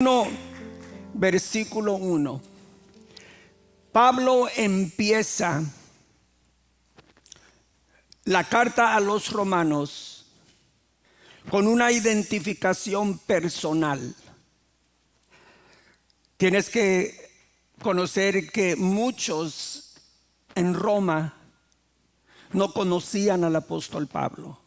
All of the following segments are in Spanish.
1, versículo 1. Pablo empieza la carta a los romanos con una identificación personal. Tienes que conocer que muchos en Roma no conocían al apóstol Pablo.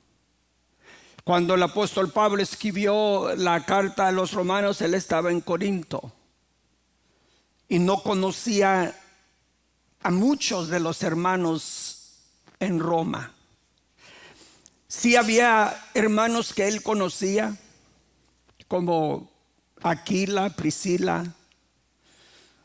Cuando el apóstol Pablo escribió la carta a los romanos, él estaba en Corinto y no conocía a muchos de los hermanos en Roma. Sí había hermanos que él conocía, como Aquila, Priscila,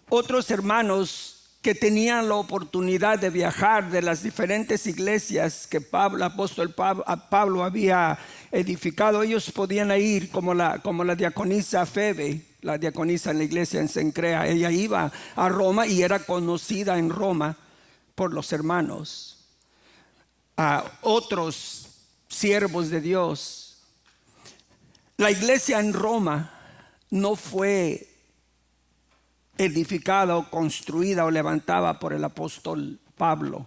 otros hermanos que tenían la oportunidad de viajar de las diferentes iglesias que el apóstol Pablo había edificado. Ellos podían ir como la diaconisa Febe, la diaconisa en la iglesia en Cencrea. Ella iba a Roma y era conocida en Roma por los hermanos. A otros siervos de Dios. La iglesia en Roma no fue edificada o construida o levantada por el apóstol Pablo.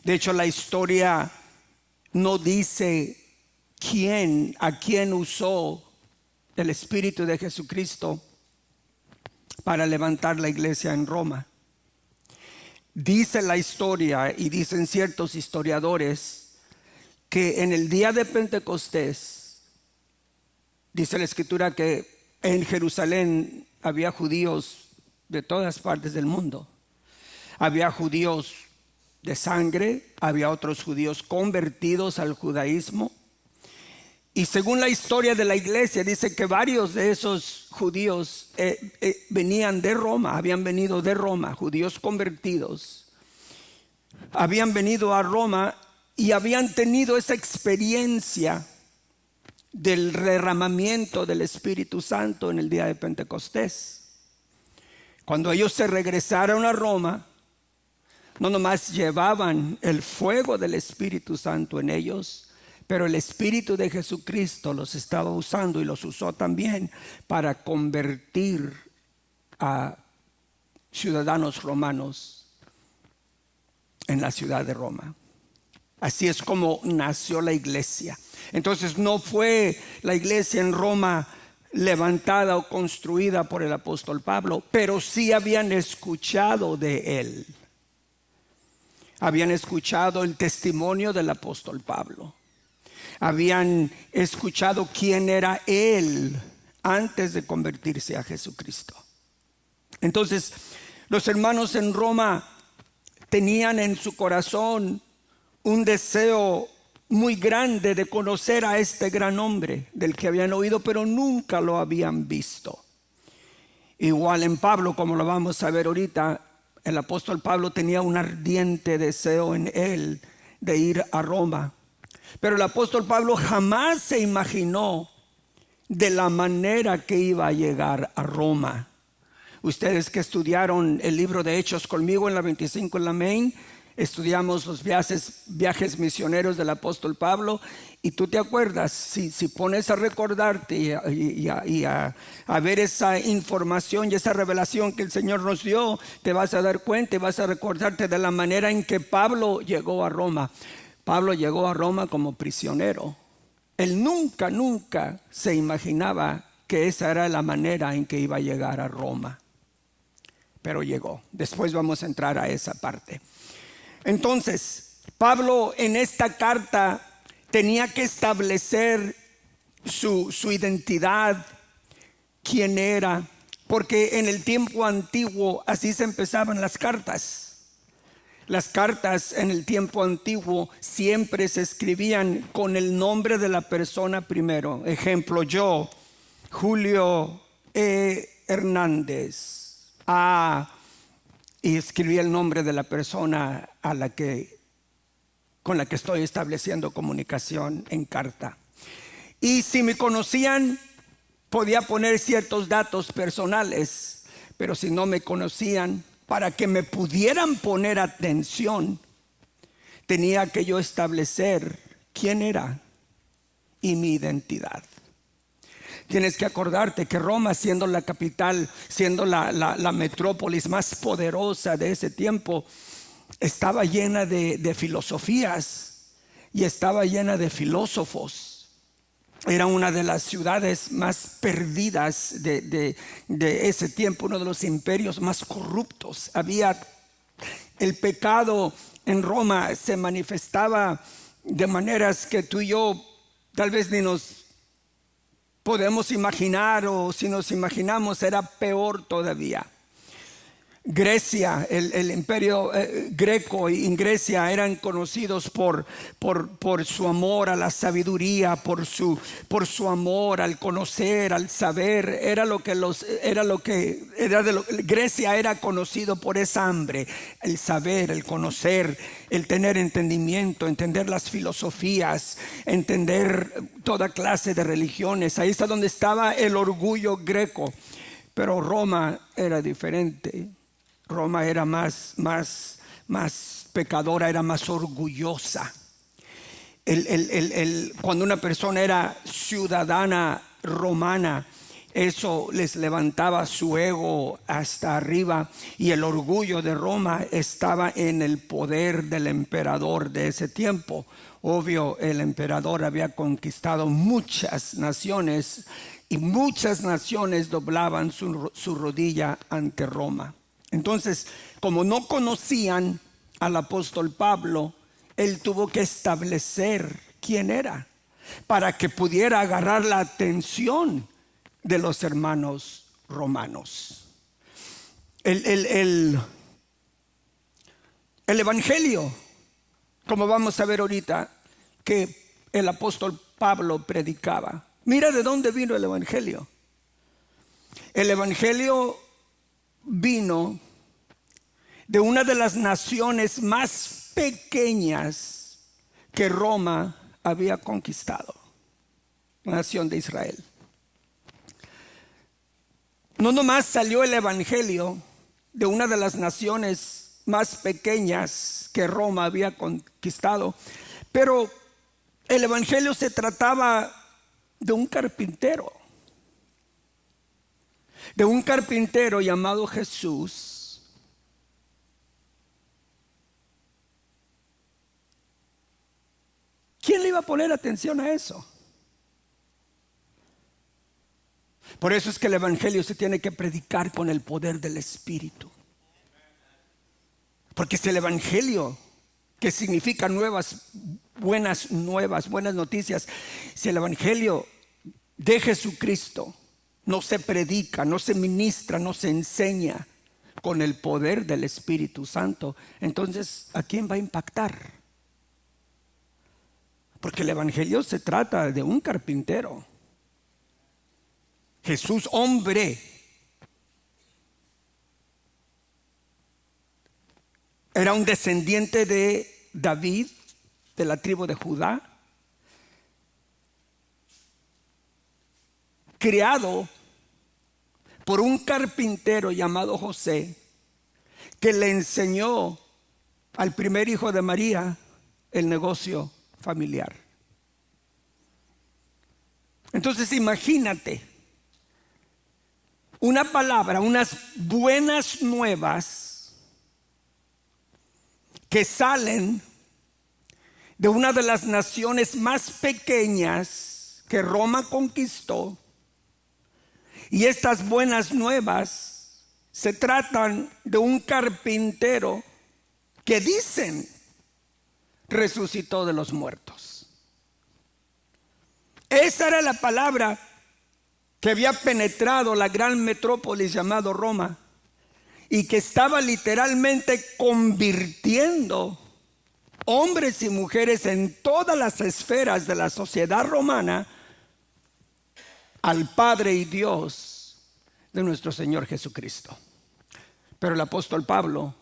De hecho, la historia no dice a quién usó el Espíritu de Jesucristo para levantar la iglesia en Roma. Dice la historia y dicen ciertos historiadores que en el día de Pentecostés, dice la Escritura que en Jerusalén había judíos de todas partes del mundo. Había judíos de sangre, había otros judíos convertidos al judaísmo. Y según la historia de la iglesia, dice que varios de esos judíos venían de Roma, habían venido de Roma, judíos convertidos. Habían venido a Roma y habían tenido esa experiencia del derramamiento del Espíritu Santo en el día de Pentecostés. Cuando ellos se regresaron a Roma, no nomás llevaban el fuego del Espíritu Santo en ellos, pero el Espíritu de Jesucristo los estaba usando y los usó también para convertir a ciudadanos romanos en la ciudad de Roma. Así es como nació la iglesia. Entonces no fue la iglesia en Roma levantada o construida por el apóstol Pablo, pero sí habían escuchado de él. Habían escuchado el testimonio del apóstol Pablo. Habían escuchado quién era él antes de convertirse a Jesucristo. Entonces, los hermanos en Roma tenían en su corazón un deseo muy grande de conocer a este gran hombre del que habían oído, pero nunca lo habían visto. Igual en Pablo, como lo vamos a ver ahorita, el apóstol Pablo tenía un ardiente deseo en él de ir a Roma. Pero el apóstol Pablo jamás se imaginó de la manera que iba a llegar a Roma. Ustedes que estudiaron el libro de Hechos conmigo en la 25 en la Main, estudiamos los viajes misioneros del apóstol Pablo, y tú te acuerdas, si pones a recordarte y a ver esa información y esa revelación que el Señor nos dio, te vas a dar cuenta y vas a recordarte de la manera en que Pablo llegó a Roma. Pablo llegó a Roma como prisionero. Él nunca se imaginaba que esa era la manera en que iba a llegar a Roma, pero llegó. Después vamos a entrar a esa parte. Entonces, Pablo en esta carta tenía que establecer su identidad, quién era, porque en el tiempo antiguo así se empezaban las cartas. Las cartas en el tiempo antiguo siempre se escribían con el nombre de la persona primero. Ejemplo, yo, Julio Hernández, y escribí el nombre de la persona con la que estoy estableciendo comunicación en carta. Y si me conocían, podía poner ciertos datos personales, pero si no me conocían, para que me pudieran poner atención, tenía que yo establecer quién era y mi identidad. Tienes que acordarte que Roma, siendo la capital, siendo la metrópolis más poderosa de ese tiempo, estaba llena de filosofías y estaba llena de filósofos. Era una de las ciudades más perdidas de ese tiempo, uno de los imperios más corruptos. Había el pecado en Roma, se manifestaba de maneras que tú y yo tal vez ni nos podemos imaginar, o si nos imaginamos era peor todavía. Grecia, el imperio greco y en Grecia eran conocidos por su amor a la sabiduría, por su amor al conocer, al saber. Grecia era conocido por esa hambre, el saber, el conocer, el tener entendimiento, entender las filosofías, entender toda clase de religiones. Ahí está donde estaba el orgullo greco. Pero Roma era diferente. Roma era más pecadora, era más orgullosa. Cuando una persona era ciudadana romana, eso les levantaba su ego hasta arriba, y el orgullo de Roma estaba en el poder del emperador de ese tiempo. Obvio, el emperador había conquistado muchas naciones y muchas naciones doblaban su rodilla ante Roma. Entonces, como no conocían al apóstol Pablo, él tuvo que establecer quién era para que pudiera agarrar la atención de los hermanos romanos. El evangelio, como vamos a ver ahorita, que el apóstol Pablo predicaba. Mira de dónde vino el evangelio. El evangelio vino de una de las naciones más pequeñas que Roma había conquistado, la nación de Israel. No nomás salió el evangelio de una de las naciones más pequeñas que Roma había conquistado, pero el evangelio se trataba de un carpintero llamado Jesús, ¿quién le iba a poner atención a eso? Por eso es que el evangelio se tiene que predicar con el poder del Espíritu. Porque es el evangelio que significa buenas noticias. Si el evangelio de Jesucristo no se predica, no se ministra, no se enseña con el poder del Espíritu Santo, entonces ¿a quién va a impactar? Porque el evangelio se trata de un carpintero. Jesús, hombre, era un descendiente de David, de la tribu de Judá, criado por un carpintero llamado José, que le enseñó al primer hijo de María el negocio familiar. Entonces imagínate una palabra, unas buenas nuevas que salen de una de las naciones más pequeñas que Roma conquistó, y estas buenas nuevas se tratan de un carpintero que dicen resucitó de los muertos. Esa era la palabra que había penetrado la gran metrópolis llamado Roma, y que estaba literalmente convirtiendo hombres y mujeres en todas las esferas de la sociedad romana al Padre y Dios de nuestro Señor Jesucristo. Pero el apóstol Pablo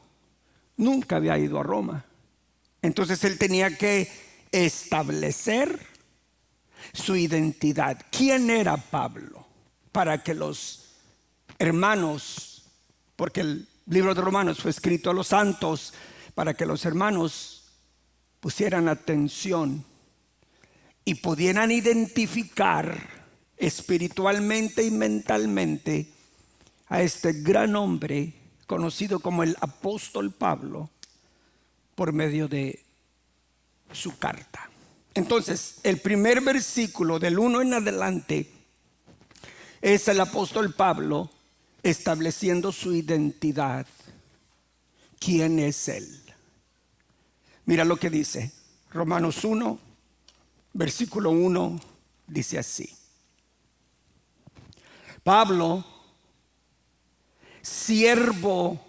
nunca había ido a Roma. Entonces él tenía que establecer su identidad. ¿Quién era Pablo? Para que los hermanos, porque el libro de Romanos fue escrito a los santos, para que los hermanos pusieran atención y pudieran identificar espiritualmente y mentalmente a este gran hombre conocido como el apóstol Pablo por medio de su carta. Entonces, el primer versículo del 1 en adelante es el apóstol Pablo estableciendo su identidad. ¿Quién es él? Mira lo que dice. Romanos 1, versículo 1, dice así. Pablo, siervo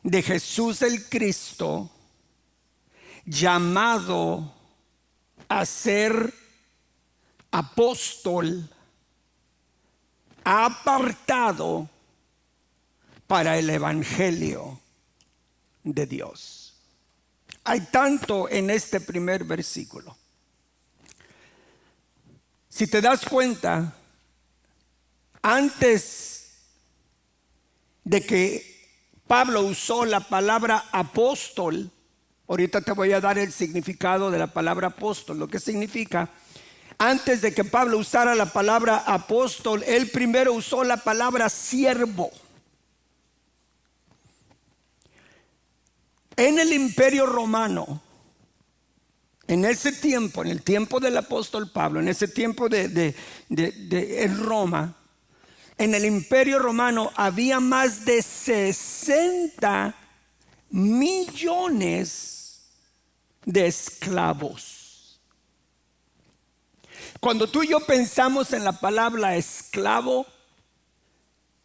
de Jesús el Cristo, llamado a ser apóstol, apartado para el evangelio de Dios. Hay tanto en este primer versículo. Si te das cuenta, antes de que Pablo usó la palabra apóstol, ahorita te voy a dar el significado de la palabra apóstol, lo que significa. Antes de que Pablo usara la palabra apóstol, él primero usó la palabra siervo. En el Imperio Romano, en ese tiempo, en el tiempo del apóstol Pablo, en ese tiempo en Roma, en el Imperio Romano había más de 60 millones de esclavos. Cuando tú y yo pensamos en la palabra esclavo,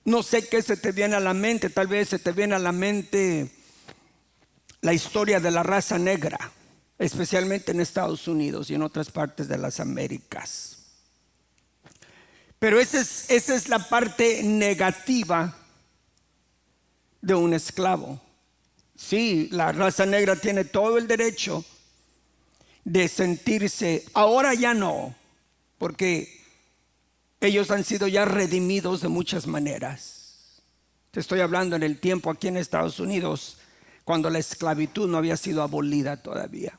no sé qué se te viene a la mente. Tal vez se te viene a la mente la historia de la raza negra, especialmente en Estados Unidos y en otras partes de las Américas. Pero esa es la parte negativa de un esclavo. Sí, la raza negra tiene todo el derecho de sentirse, ahora ya no, porque ellos han sido ya redimidos de muchas maneras. Te estoy hablando en el tiempo aquí en Estados Unidos, cuando la esclavitud no había sido abolida todavía.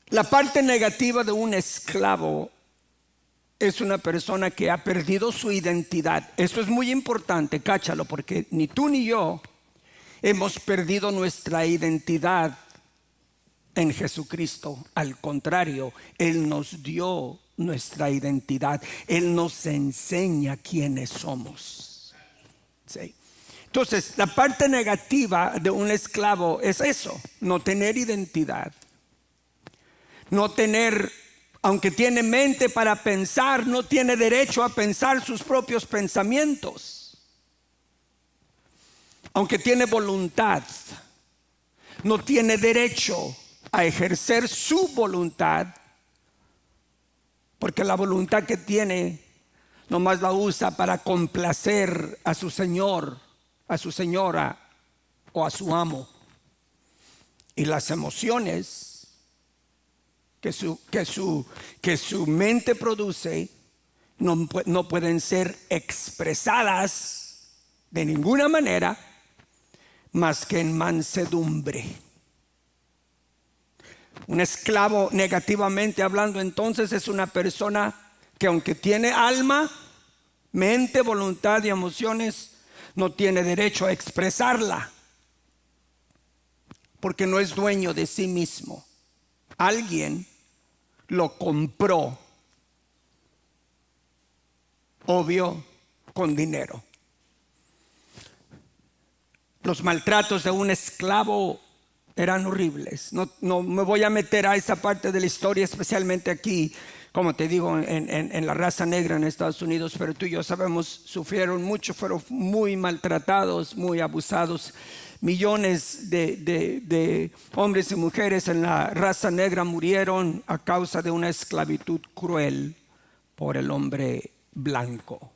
La parte negativa de un esclavo es una persona que ha perdido su identidad. Esto es muy importante, cáchalo, porque ni tú ni yo hemos perdido nuestra identidad en Jesucristo. Al contrario, Él nos dio nuestra identidad. Él nos enseña quiénes somos. ¿Sí? Entonces, la parte negativa de un esclavo es eso, no tener identidad. No tener, aunque tiene mente para pensar, no tiene derecho a pensar sus propios pensamientos. Aunque tiene voluntad, no tiene derecho a ejercer su voluntad, porque la voluntad que tiene nomás la usa para complacer a su señor, a su señora o a su amo. Y las emociones que su mente produce no pueden ser expresadas de ninguna manera más que en mansedumbre. Un esclavo, negativamente hablando, entonces es una persona que, aunque tiene alma, mente, voluntad y emociones, no tiene derecho a expresarla, porque no es dueño de sí mismo. Alguien lo compró, obvio, con dinero. Los maltratos de un esclavo eran horribles. No me voy a meter a esa parte de la historia, especialmente aquí, como te digo, en la raza negra en Estados Unidos, pero tú y yo sabemos, sufrieron mucho, fueron muy maltratados, muy abusados. Millones de hombres y mujeres en la raza negra murieron a causa de una esclavitud cruel por el hombre blanco.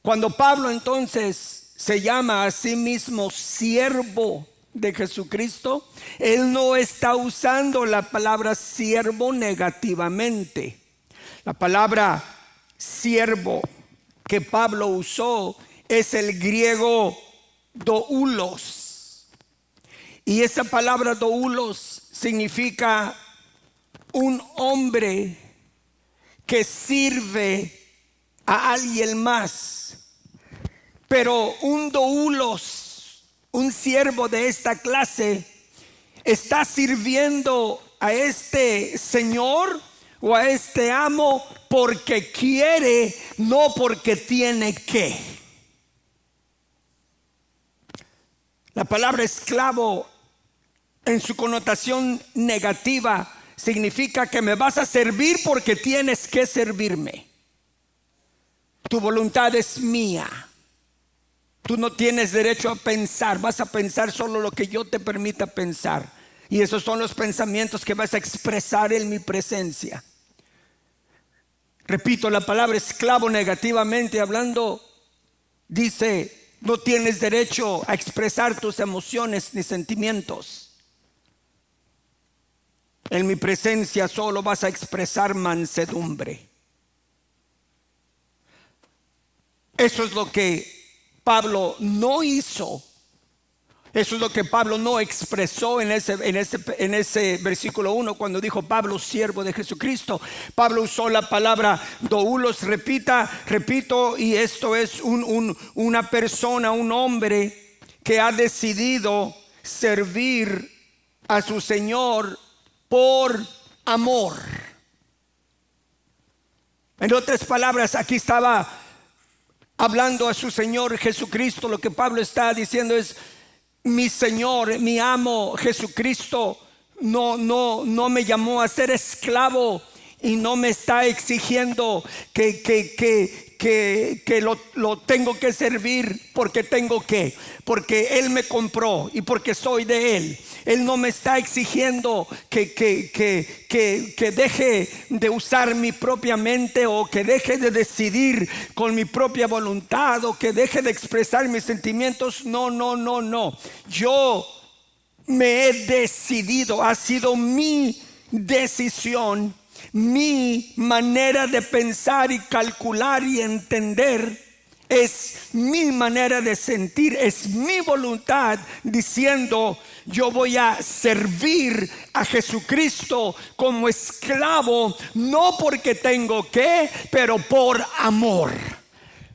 Cuando Pablo entonces se llama a sí mismo siervo de Jesucristo, él no está usando la palabra siervo negativamente. La palabra siervo que Pablo usó es el griego doulos, y esa palabra doulos significa un hombre que sirve a alguien más, pero un doulos, un siervo de esta clase, está sirviendo a este señor o a este amo porque quiere, no porque tiene que. La palabra esclavo en su connotación negativa significa que me vas a servir porque tienes que servirme. Tu voluntad es mía. Tú no tienes derecho a pensar, vas a pensar solo lo que yo te permita pensar. Y esos son los pensamientos que vas a expresar en mi presencia. Repito, la palabra esclavo negativamente hablando dice: no tienes derecho a expresar tus emociones ni sentimientos. En mi presencia solo vas a expresar mansedumbre. Eso es lo que Pablo no hizo. Eso es lo que Pablo no expresó en ese versículo 1 cuando dijo Pablo, siervo de Jesucristo. Pablo usó la palabra doulos, repito, y esto es una persona, un hombre que ha decidido servir a su Señor por amor. En otras palabras, aquí estaba hablando a su Señor Jesucristo. Lo que Pablo está diciendo es: mi Señor, mi amo Jesucristo no me llamó a ser esclavo y no me está exigiendo que lo tengo que servir porque porque Él me compró y porque soy de Él. Él no me está exigiendo que deje de usar mi propia mente, o que deje de decidir con mi propia voluntad, o que deje de expresar mis sentimientos. No. Yo me he decidido, ha sido mi decisión, mi manera de pensar y calcular y entender. Es mi manera de sentir, es mi voluntad diciendo: yo voy a servir a Jesucristo como esclavo, no porque tengo que, pero por amor.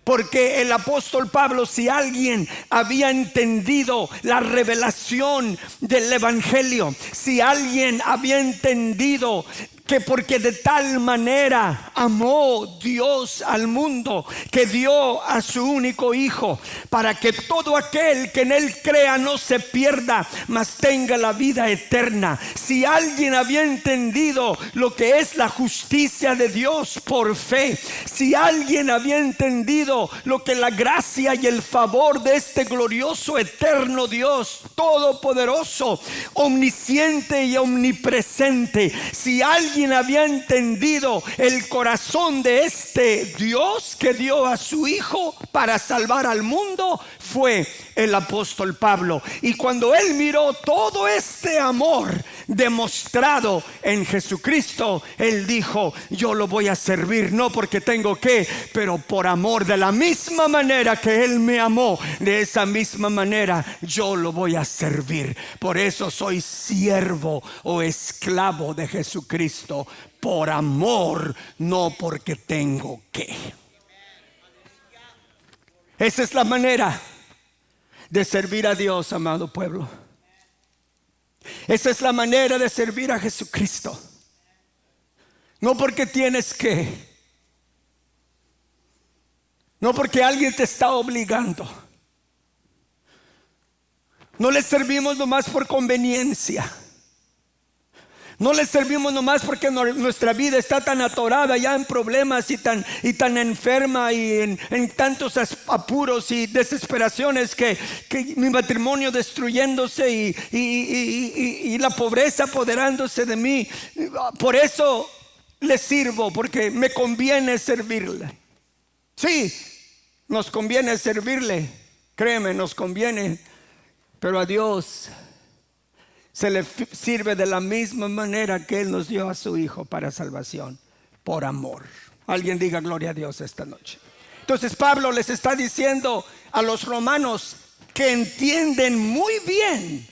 Porque el apóstol Pablo, si alguien había entendido la revelación del evangelio, si alguien había entendido que porque de tal manera amó Dios al mundo, que dio a su único hijo, para que todo aquel que en él crea no se pierda, mas tenga la vida eterna. Si alguien había entendido lo que es la justicia de Dios por fe, si alguien había entendido lo que la gracia y el favor de este glorioso eterno Dios todopoderoso, omnisciente y omnipresente, si alguien había entendido el corazón de este Dios que dio a su hijo para salvar al mundo, fue el apóstol Pablo. Y cuando él miró todo este amor demostrado en Jesucristo, él dijo: yo lo voy a servir, no porque tengo que, pero por amor. De la misma manera que él me amó, de esa misma manera yo lo voy a servir. Por eso soy siervo o esclavo de Jesucristo, por amor, no porque tengo que. Esa es la manera de servir a Dios, amado pueblo. Esa es la manera de servir a Jesucristo. No porque tienes que, no porque alguien te está obligando. No le servimos nomás por conveniencia. No le servimos nomás porque nuestra vida está tan atorada ya en problemas y tan enferma y en tantos apuros y desesperaciones que mi matrimonio destruyéndose y la pobreza apoderándose de mí. Por eso le sirvo, porque me conviene servirle. Sí, nos conviene servirle, créeme, nos conviene, pero a Dios se le sirve de la misma manera que Él nos dio a su Hijo para salvación, por amor. Alguien diga gloria a Dios esta noche. Entonces Pablo les está diciendo a los romanos que entienden muy bien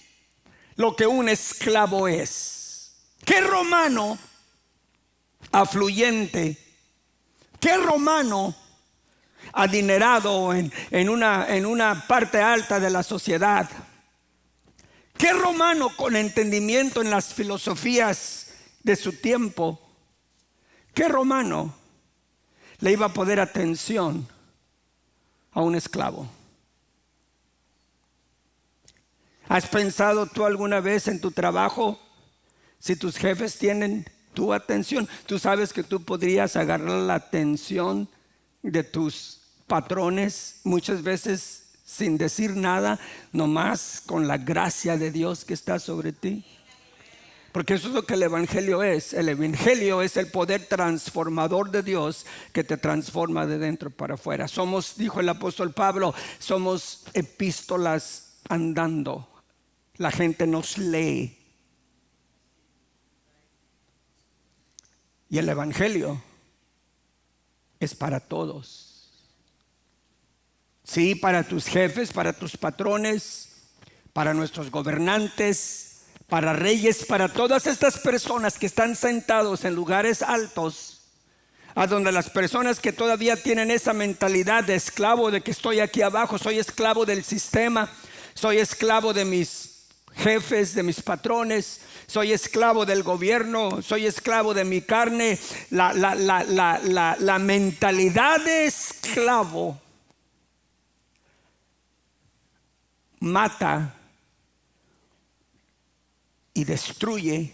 lo que un esclavo es. ¿Qué romano afluyente. ¿Qué romano adinerado en una parte alta de la sociedad? ¿Qué romano con entendimiento en las filosofías de su tiempo? ¿Qué romano le iba a poner atención a un esclavo? ¿Has pensado tú alguna vez en tu trabajo si tus jefes tienen tu atención? Tú sabes que tú podrías agarrar la atención de tus patrones muchas veces sin decir nada, nomás con la gracia de Dios que está sobre ti. Porque eso es lo que el evangelio es. El evangelio es el poder transformador de Dios que te transforma de dentro para afuera. Somos, dijo el apóstol Pablo, somos epístolas andando. La gente nos lee. Y el evangelio es para todos. Sí, para tus jefes, para tus patrones, para nuestros gobernantes, para reyes, para todas estas personas que están sentados en lugares altos, a donde las personas que todavía tienen esa mentalidad de esclavo, de que estoy aquí abajo, soy esclavo del sistema, soy esclavo de mis jefes, de mis patrones, soy esclavo del gobierno, soy esclavo de mi carne. La mentalidad de esclavo mata y destruye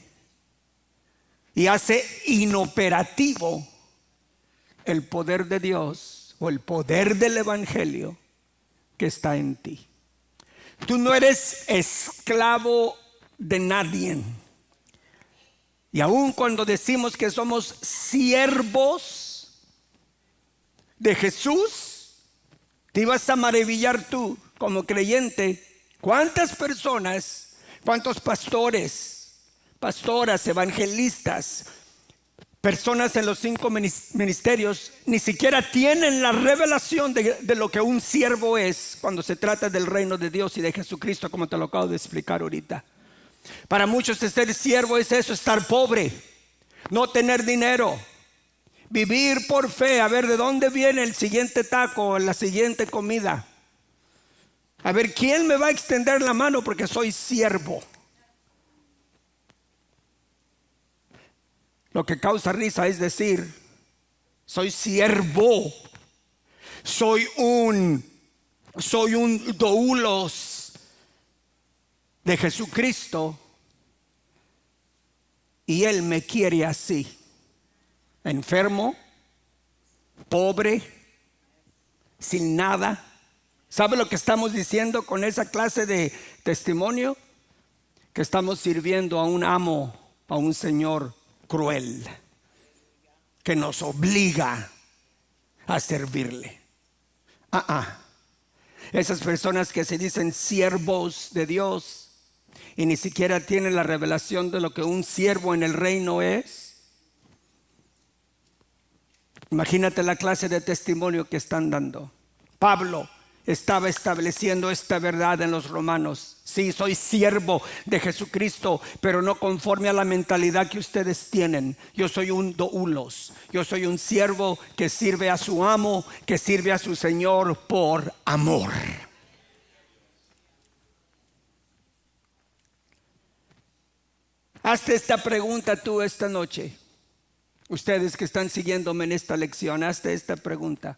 y hace inoperativo el poder de Dios o el poder del evangelio que está en ti. Tú no eres esclavo de nadie. Y aun cuando decimos que somos siervos de Jesús, te ibas a maravillar tú como creyente. ¿Cuántas personas, cuántos pastores, pastoras, evangelistas, personas en los 5 ministerios ni siquiera tienen la revelación de lo que un siervo es cuando se trata del reino de Dios y de Jesucristo, como te lo acabo de explicar ahorita? Para muchos ser siervo es eso, estar pobre, no tener dinero, vivir por fe, a ver de dónde viene el siguiente taco, la siguiente comida, a ver quién me va a extender la mano porque soy siervo. Lo que causa risa es decir, soy siervo, soy un doulos de Jesucristo y Él me quiere así, enfermo, pobre, sin nada. ¿Sabe lo que estamos diciendo con esa clase de testimonio? Que estamos sirviendo a un amo, a un señor cruel que nos obliga a servirle. Esas personas que se dicen siervos de Dios y ni siquiera tienen la revelación de lo que un siervo en el reino es. Imagínate la clase de testimonio que están dando. Pablo estaba estableciendo esta verdad en los romanos. Sí, soy siervo de Jesucristo, pero no conforme a la mentalidad que ustedes tienen. Yo soy un doulos. Yo soy un siervo que sirve a su amo, que sirve a su Señor por amor. Hazte esta pregunta tú esta noche. Ustedes que están siguiéndome en esta lección, hazte esta pregunta.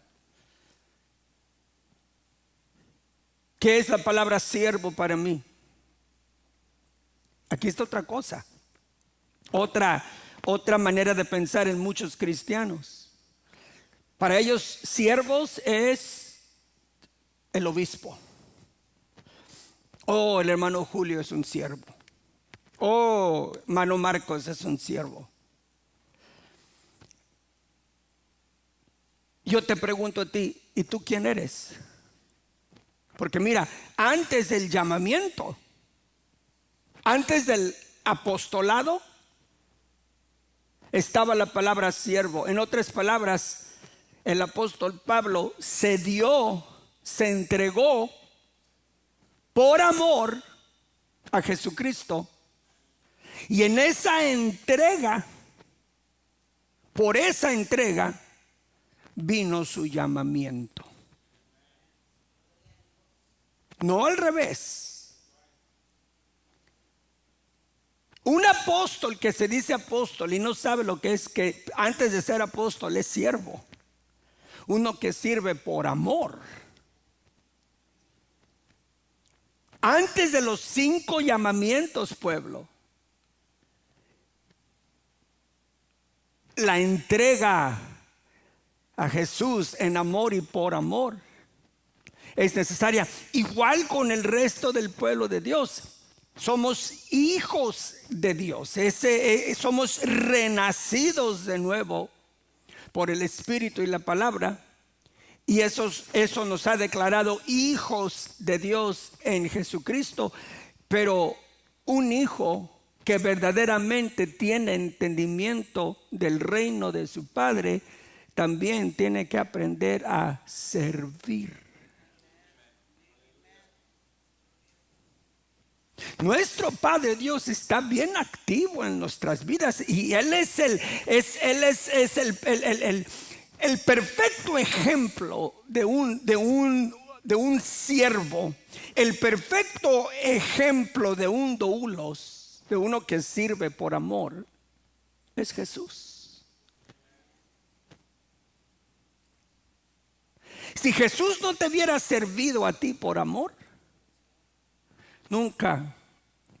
¿Qué es la palabra siervo para mí? Aquí está otra cosa. Otra manera de pensar en muchos cristianos. Para ellos, siervos es el obispo. Oh, el hermano Julio es un siervo. Oh, hermano Marcos es un siervo. Yo te pregunto a ti, ¿y tú quién eres? Porque mira, antes del llamamiento, antes del apostolado, estaba la palabra siervo. En otras palabras, el apóstol Pablo se entregó por amor a Jesucristo. Y en esa entrega por esa entrega vino su llamamiento. No al revés. Un apóstol que se dice apóstol y no sabe lo que es, que antes de ser apóstol es siervo. Uno que sirve por amor. Antes de los 5 llamamientos, pueblo, la entrega a Jesús en amor y por amor es necesaria. Igual con el resto del pueblo de Dios. Somos hijos de Dios. Somos renacidos de nuevo por el Espíritu y la palabra. Y eso nos ha declarado hijos de Dios en Jesucristo. Pero un hijo que verdaderamente tiene entendimiento del reino de su Padre, también tiene que aprender a servir. Nuestro Padre Dios está bien activo en nuestras vidas y Él es el perfecto ejemplo de un siervo, el perfecto ejemplo de un doulos, de uno que sirve por amor, es Jesús. Si Jesús no te hubiera servido a ti por amor, nunca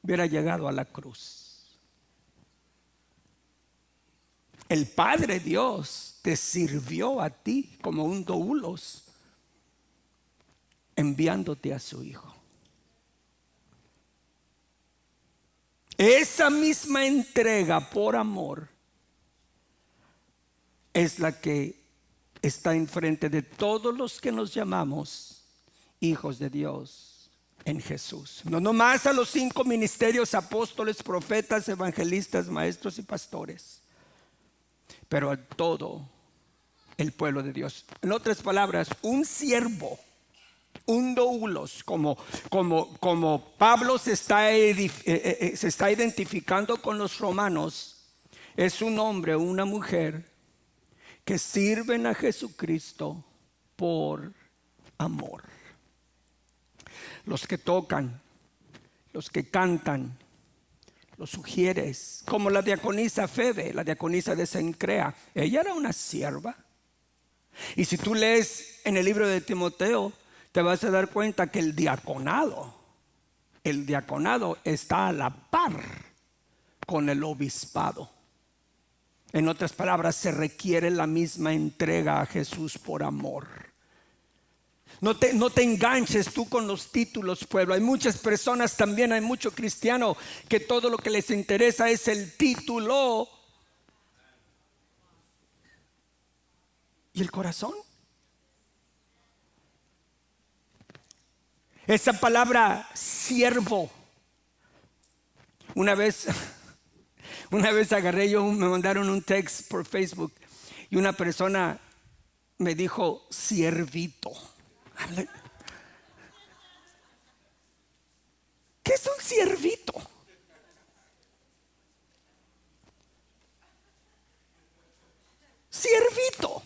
hubiera llegado a la cruz. El Padre Dios te sirvió a ti como un doulos, enviándote a su Hijo. Esa misma entrega por amor es la que está enfrente de todos los que nos llamamos hijos de Dios en Jesús. No nomás a los 5 ministerios: apóstoles, profetas, evangelistas, maestros y pastores, pero a todo el pueblo de Dios. En otras palabras, un siervo, un doulos, como Pablo se está identificando con los romanos, es un hombre o una mujer que sirven a Jesucristo por amor. Los que tocan, los que cantan, los sugieres, como la diaconisa Febe, la diaconisa de Cencrea. Ella era una sierva. Y si tú lees en el libro de Timoteo, te vas a dar cuenta que el diaconado está a la par con el obispado. En otras palabras, se requiere la misma entrega a Jesús por amor. No te enganches tú con los títulos, pueblo. Hay muchas personas también, hay mucho cristiano que todo lo que les interesa es el título y el corazón. Esa palabra siervo, una vez agarré me mandaron un text por Facebook y una persona me dijo siervito. ¿Qué es un siervito? Siervito.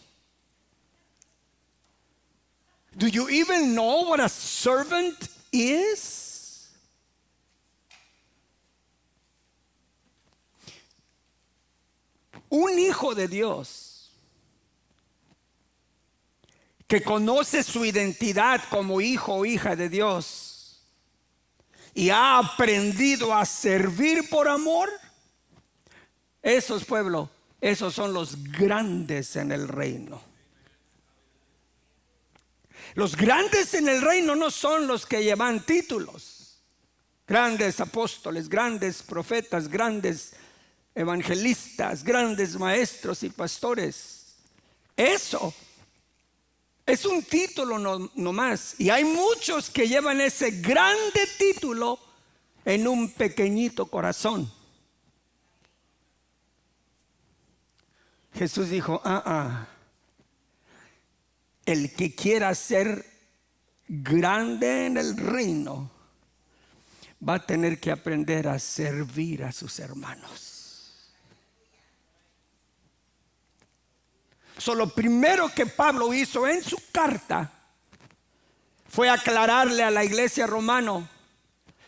Do you even know what a servant is? Un hijo de Dios que conoce su identidad como hijo o hija de Dios y ha aprendido a servir por amor, esos pueblos, esos son los grandes en el reino. Los grandes en el reino no son los que llevan títulos, grandes apóstoles, grandes profetas, grandes evangelistas, grandes maestros y pastores. Eso es un título no más. Y hay muchos que llevan ese grande título en un pequeñito corazón. Jesús dijo, el que quiera ser grande en el reino va a tener que aprender a servir a sus hermanos. Lo primero que Pablo hizo en su carta fue aclararle a la iglesia romana: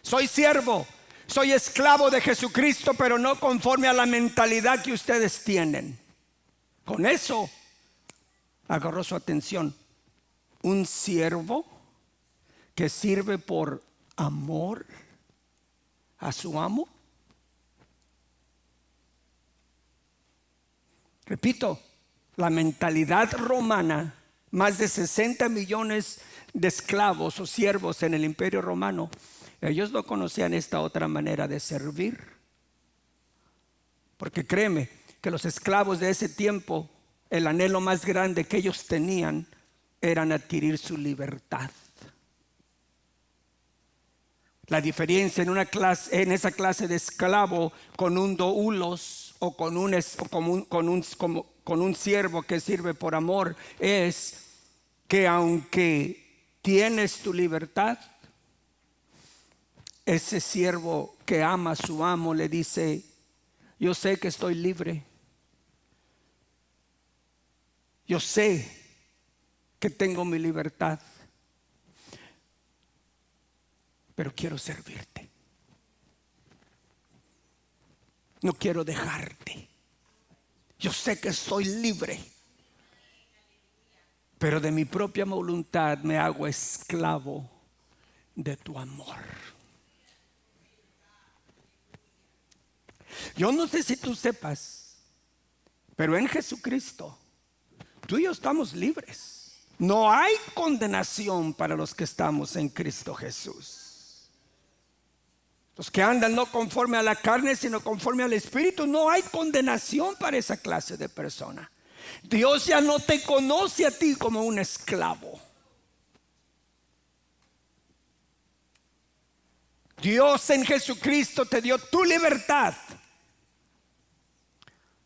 soy siervo, soy esclavo de Jesucristo, pero no conforme a la mentalidad que ustedes tienen. Con eso agarró su atención. Un siervo que sirve por amor a su amo. Repito, la mentalidad romana, más de 60 millones de esclavos o siervos en el Imperio Romano, ellos no conocían esta otra manera de servir. Porque créeme que los esclavos de ese tiempo, el anhelo más grande que ellos tenían eran adquirir su libertad. La diferencia en esa clase de esclavo con un doulos o con un siervo que sirve por amor es que aunque tienes tu libertad, ese siervo que ama a su amo le dice: yo sé que estoy libre, yo sé que tengo mi libertad, pero quiero servirte, no quiero dejarte. Yo sé que soy libre, pero de mi propia voluntad me hago esclavo de tu amor. Yo no sé si tú sepas, pero en Jesucristo tú y yo estamos libres. No hay condenación para los que estamos en Cristo Jesús. Los que andan no conforme a la carne, sino conforme al Espíritu. No hay condenación para esa clase de persona. Dios ya no te conoce a ti como un esclavo. Dios en Jesucristo te dio tu libertad.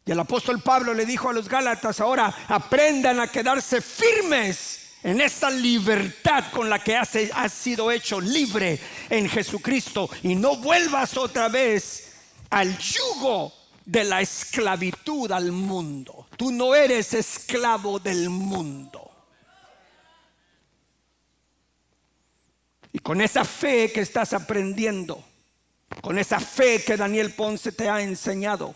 Y el apóstol Pablo le dijo a los Gálatas: ahora aprendan a quedarse firmes en esa libertad con la que has sido hecho libre en Jesucristo, y no vuelvas otra vez al yugo de la esclavitud al mundo. Tú no eres esclavo del mundo. Y con esa fe que estás aprendiendo, con esa fe que Daniel Ponce te ha enseñado,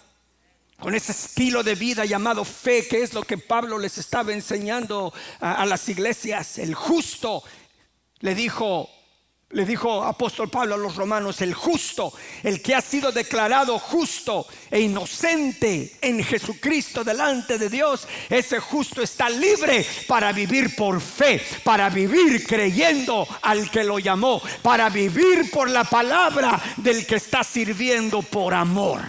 con ese estilo de vida llamado fe, que es lo que Pablo les estaba enseñando a las iglesias. El justo, le dijo apóstol Pablo a los romanos, el justo, el que ha sido declarado justo e inocente en Jesucristo delante de Dios, ese justo está libre para vivir por fe, para vivir creyendo al que lo llamó, para vivir por la palabra del que está sirviendo por amor.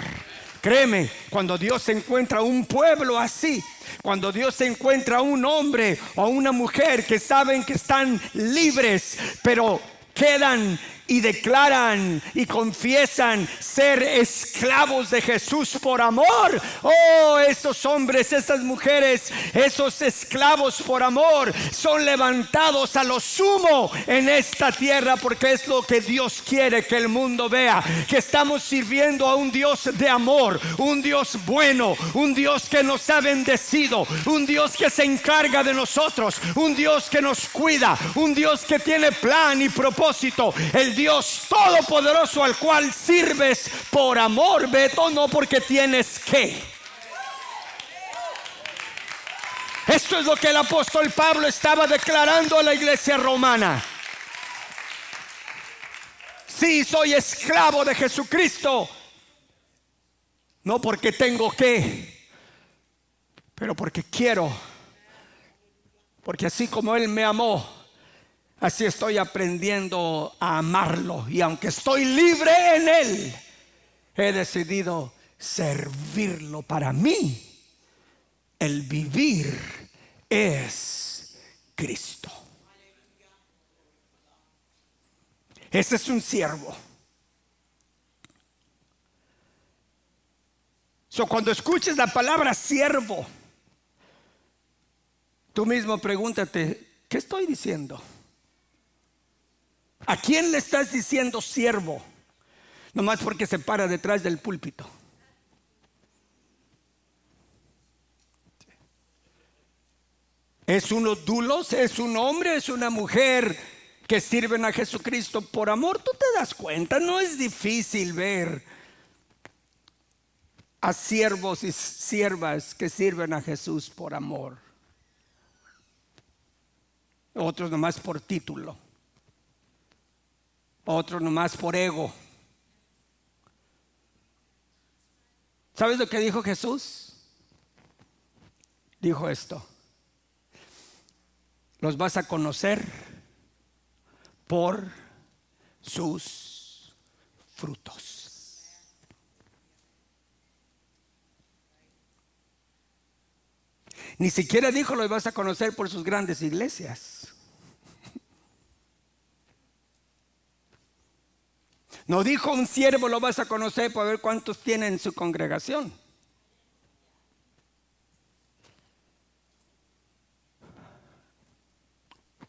Créeme, cuando Dios encuentra un pueblo así, cuando Dios encuentra a un hombre o a una mujer que saben que están libres, pero quedan y declaran y confiesan ser esclavos de Jesús por amor. Oh, esos hombres, esas mujeres, esos esclavos por amor son levantados a lo sumo en esta tierra, porque es lo que Dios quiere que el mundo vea, que estamos sirviendo a un Dios de amor, un Dios bueno, un Dios que nos ha bendecido, un Dios que se encarga de nosotros, un Dios que nos cuida, un Dios que tiene plan y propósito, el Dios todopoderoso al cual sirves por amor, Beto, no porque tienes que. Esto es lo que el apóstol Pablo estaba declarando a la iglesia romana. Sí, soy esclavo de Jesucristo, no porque tengo que, pero porque quiero, porque así como Él me amó, así estoy aprendiendo a amarlo. Y aunque estoy libre en Él, he decidido servirlo. Para mí, el vivir es Cristo. Ese es un siervo. Cuando escuches la palabra siervo, tú mismo pregúntate: ¿qué estoy diciendo? ¿A quién le estás diciendo siervo? Nomás porque se para detrás del púlpito. Es unos dulos, es un hombre, es una mujer que sirven a Jesucristo por amor. Tú te das cuenta, no es difícil ver a siervos y siervas que sirven a Jesús por amor. Otros nomás por título, otros nomás por ego. ¿Sabes lo que dijo Jesús? Dijo esto: los vas a conocer por sus frutos. Ni siquiera dijo los vas a conocer por sus grandes iglesias. No dijo un siervo lo vas a conocer para ver cuántos tiene en su congregación.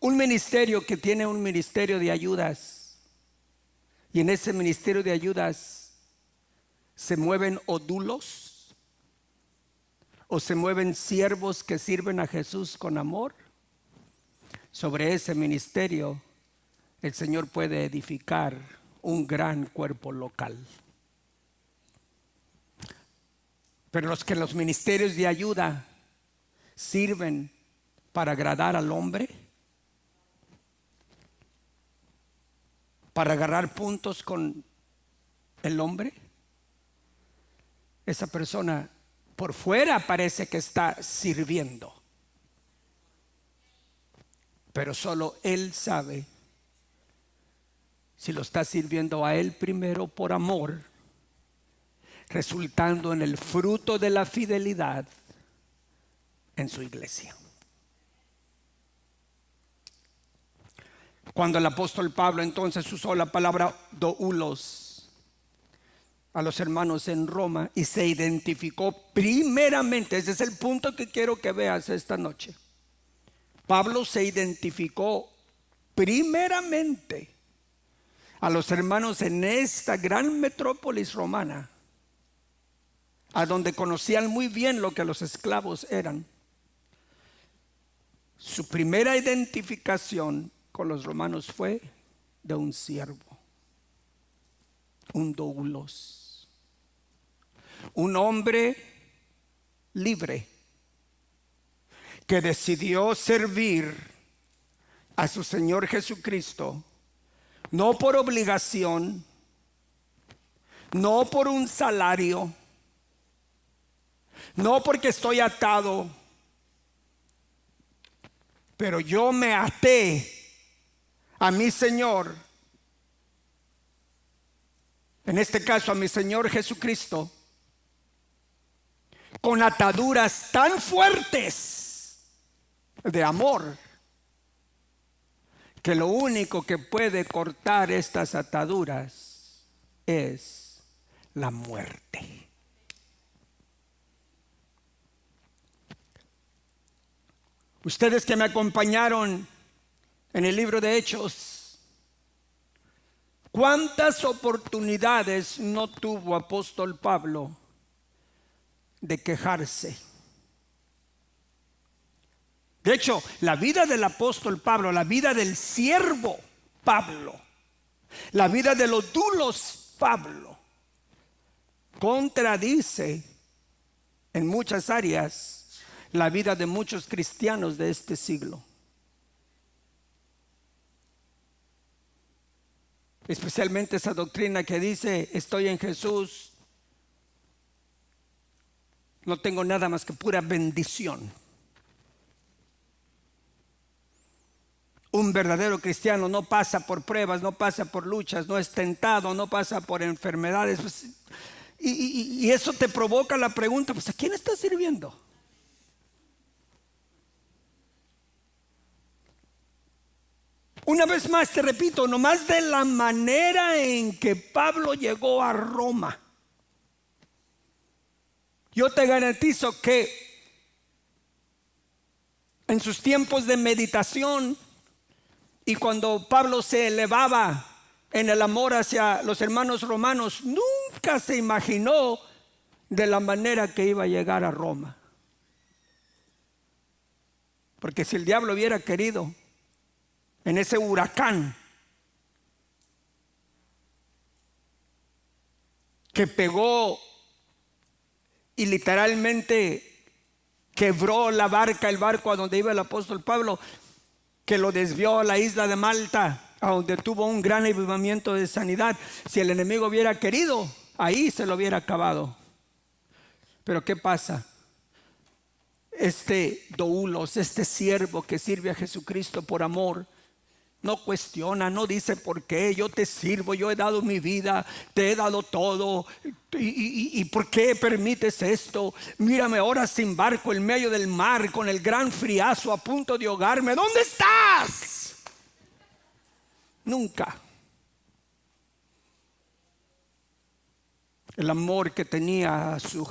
Un ministerio que tiene un ministerio de ayudas, y en ese ministerio de ayudas se mueven odulos o se mueven siervos que sirven a Jesús con amor. Sobre ese ministerio el Señor puede edificar un gran cuerpo local. Pero los ministerios de ayuda sirven para agradar al hombre, para agarrar puntos con el hombre, esa persona por fuera parece que está sirviendo, pero solo él sabe si lo está sirviendo a él primero por amor, resultando en el fruto de la fidelidad en su iglesia. Cuando el apóstol Pablo entonces usó la palabra doulos a los hermanos en Roma y se identificó primeramente, ese es el punto que quiero que veas esta noche. Pablo se identificó primeramente a los hermanos en esta gran metrópolis romana, a donde conocían muy bien lo que los esclavos eran. Su primera identificación con los romanos fue de un siervo, un doulos, un hombre libre que decidió servir a su Señor Jesucristo, no por obligación, no por un salario, no porque estoy atado, pero yo me até a mi Señor, en este caso a mi Señor Jesucristo, con ataduras tan fuertes de amor, que lo único que puede cortar estas ataduras es la muerte. Ustedes que me acompañaron en el libro de Hechos, ¿cuántas oportunidades no tuvo apóstol Pablo de quejarse? De hecho, la vida del apóstol Pablo, la vida del siervo Pablo, la vida de los doulos Pablo, contradice en muchas áreas la vida de muchos cristianos de este siglo. Especialmente esa doctrina que dice: estoy en Jesús, no tengo nada más que pura bendición. Un verdadero cristiano no pasa por pruebas, no pasa por luchas, no es tentado, no pasa por enfermedades. Pues, y eso te provoca la pregunta: pues, ¿a quién estás sirviendo? Una vez más te repito, nomás de la manera en que Pablo llegó a Roma, yo te garantizo que en sus tiempos de meditación y cuando Pablo se elevaba en el amor hacia los hermanos romanos, nunca se imaginó de la manera que iba a llegar a Roma. Porque si el diablo hubiera querido, en ese huracán que pegó y literalmente quebró la barca, el barco a donde iba el apóstol Pablo, que lo desvió a la isla de Malta, a donde tuvo un gran avivamiento de sanidad. Si el enemigo hubiera querido, ahí se lo hubiera acabado. Pero ¿qué pasa? Este doulos, este siervo que sirve a Jesucristo por amor, no cuestiona, no dice por qué. Yo te sirvo, yo he dado mi vida, te he dado todo. ¿Y por qué permites esto? Mírame ahora sin barco en medio del mar, con el gran friazo a punto de ahogarme. ¿Dónde estás? Nunca. El amor que tenía a su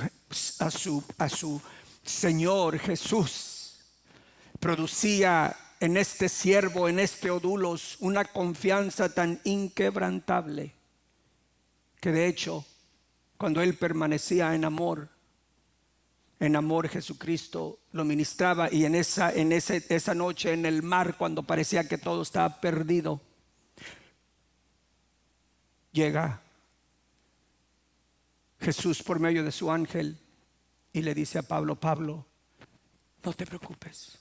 Señor Jesús producía en este siervo, en este doulos, una confianza tan inquebrantable que de hecho, cuando él permanecía en amor Jesucristo lo ministraba. Y esa noche en el mar, cuando parecía que todo estaba perdido, llega Jesús por medio de su ángel y le dice a Pablo: Pablo, no te preocupes.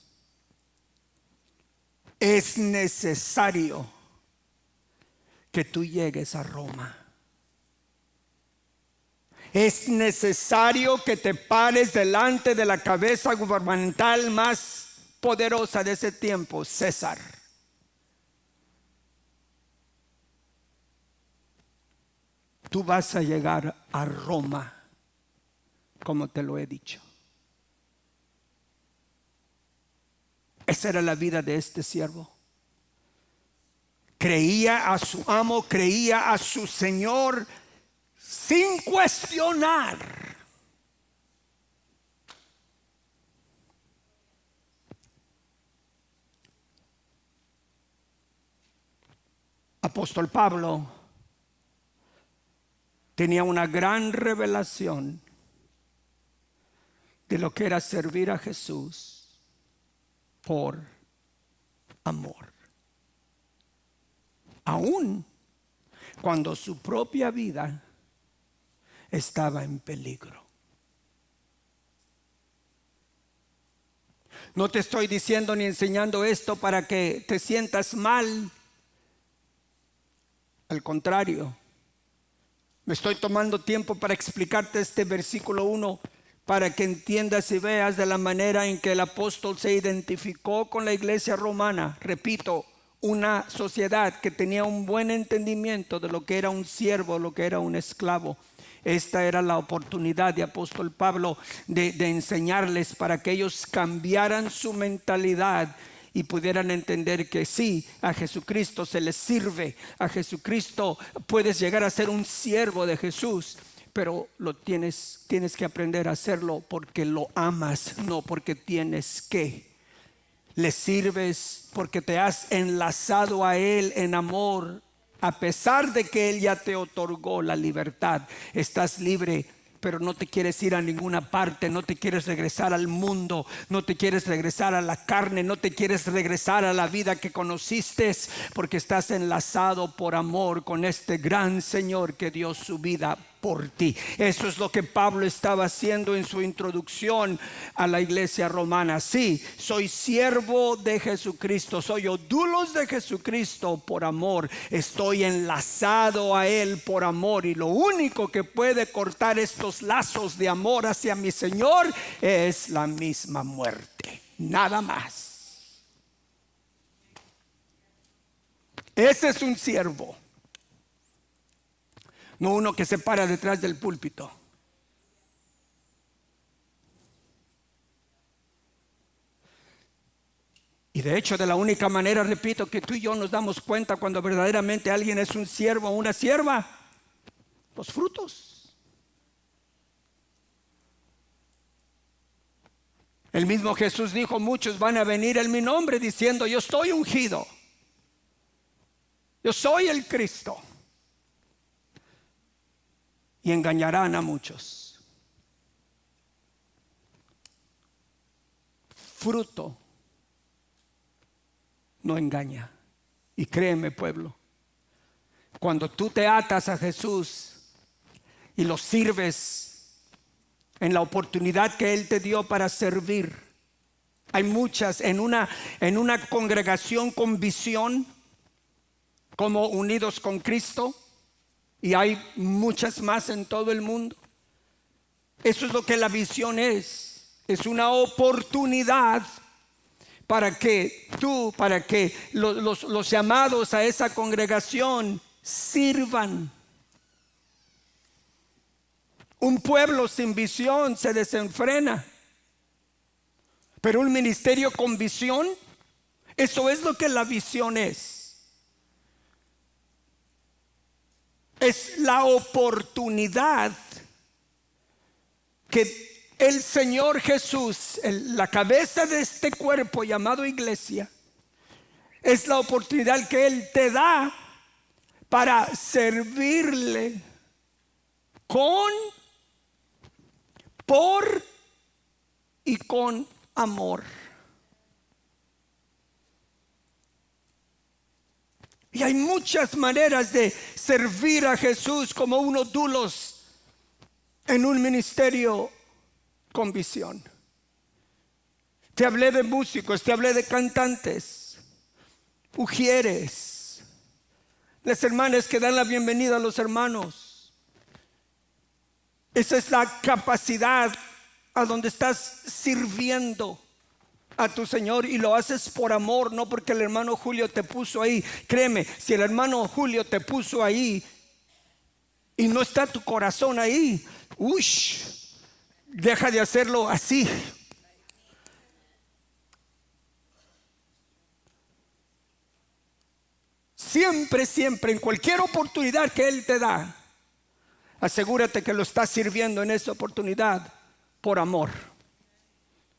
Es necesario que tú llegues a Roma. Es necesario que te pares delante de la cabeza gubernamental más poderosa de ese tiempo, César. Tú vas a llegar a Roma, como te lo he dicho. Esa era la vida de este siervo. Creía a su amo, creía a su Señor sin cuestionar. Apóstol Pablo tenía una gran revelación de lo que era servir a Jesús por amor, aun cuando su propia vida estaba en peligro. No te estoy diciendo ni enseñando esto para que te sientas mal. Al contrario, me estoy tomando tiempo para explicarte este versículo 1, para que entiendas y veas de la manera en que el apóstol se identificó con la iglesia romana. Repito, una sociedad que tenía un buen entendimiento de lo que era un siervo, lo que era un esclavo. Esta era la oportunidad de apóstol Pablo de enseñarles, para que ellos cambiaran su mentalidad y pudieran entender que sí, a Jesucristo se les sirve. A Jesucristo puedes llegar a ser un siervo de Jesús, pero tienes que aprender a hacerlo porque lo amas, no porque tienes que. Le sirves porque te has enlazado a Él en amor, a pesar de que Él ya te otorgó la libertad. Estás libre, pero no te quieres ir a ninguna parte, no te quieres regresar al mundo, no te quieres regresar a la carne, no te quieres regresar a la vida que conociste, porque estás enlazado por amor con este gran Señor que dio su vida por ti. Eso es lo que Pablo estaba haciendo en su introducción a la iglesia romana. Sí, soy siervo de Jesucristo, soy doulos de Jesucristo por amor, estoy enlazado a Él por amor, y lo único que puede cortar estos lazos de amor hacia mi Señor es la misma muerte, nada más. Ese es un siervo, no uno que se para detrás del púlpito. Y de hecho, de la única manera, repito, que tú y yo nos damos cuenta cuando verdaderamente alguien es un siervo o una sierva, los frutos. El mismo Jesús dijo: muchos van a venir en mi nombre diciendo: yo estoy ungido, yo soy el Cristo. Y engañarán a muchos. Fruto no engaña. Y créeme, pueblo, cuando tú te atas a Jesús y lo sirves en la oportunidad que Él te dio para servir, hay muchas en una congregación con visión como Unidos con Cristo, y hay muchas más en todo el mundo. Eso es lo que la visión es una oportunidad para que los llamados a esa congregación sirvan. Un pueblo sin visión se desenfrena, pero un ministerio con visión, eso es lo que la visión es. Es la oportunidad que el Señor Jesús, la cabeza de este cuerpo llamado iglesia, es la oportunidad que Él te da para servirle por y con amor. Y hay muchas maneras de servir a Jesús como unos dulos en un ministerio con visión. Te hablé de músicos, te hablé de cantantes, ujieres, las hermanas que dan la bienvenida a los hermanos. Esa es la capacidad a donde estás sirviendo a tu Señor, y lo haces por amor, no porque el hermano Julio te puso ahí. Créeme, si el hermano Julio te puso ahí y no está tu corazón ahí, deja de hacerlo así. Siempre, en cualquier oportunidad que Él te da, asegúrate que lo estás sirviendo en esa oportunidad por amor.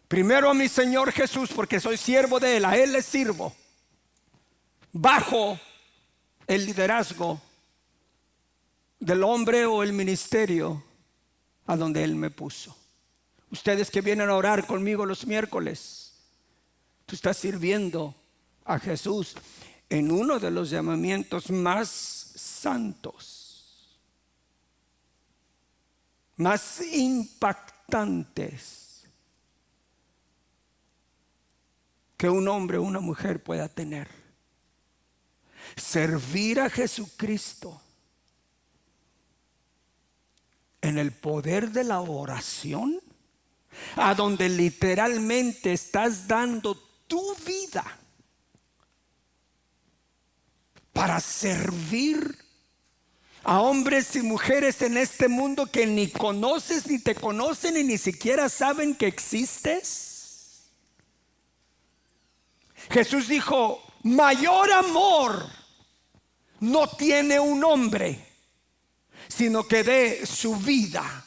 Primero a mi Señor Jesús, porque soy siervo de Él, a Él le sirvo bajo el liderazgo del hombre o el ministerio a donde Él me puso. Ustedes que vienen a orar conmigo los miércoles, tú estás sirviendo a Jesús en uno de los llamamientos más santos, más impactantes que un hombre o una mujer pueda tener. Servir a Jesucristo en el poder de la oración, a donde literalmente estás dando tu vida para servir a hombres y mujeres en este mundo que ni conoces, ni te conocen, y ni siquiera saben que existes. Jesús dijo: mayor amor no tiene un hombre, sino que dé su vida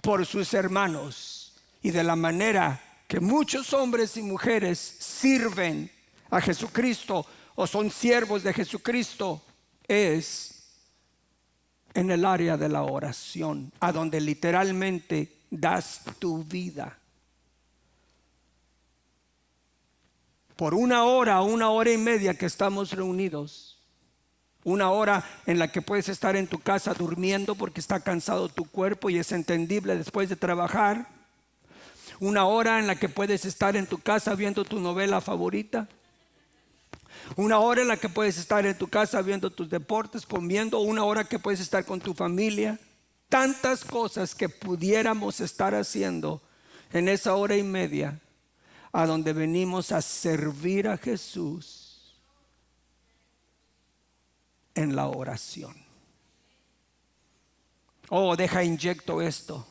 por sus hermanos. Y de la manera que muchos hombres y mujeres sirven a Jesucristo o son siervos de Jesucristo es en el área de la oración, a donde literalmente das tu vida. Por una hora y media que estamos reunidos, una hora en la que puedes estar en tu casa durmiendo porque está cansado tu cuerpo y es entendible después de trabajar, una hora en la que puedes estar en tu casa viendo tu novela favorita, una hora en la que puedes estar en tu casa viendo tus deportes, comiendo, una hora que puedes estar con tu familia. Tantas cosas que pudiéramos estar haciendo en esa hora y media, a donde venimos a servir a Jesús en la oración. Inyecto esto.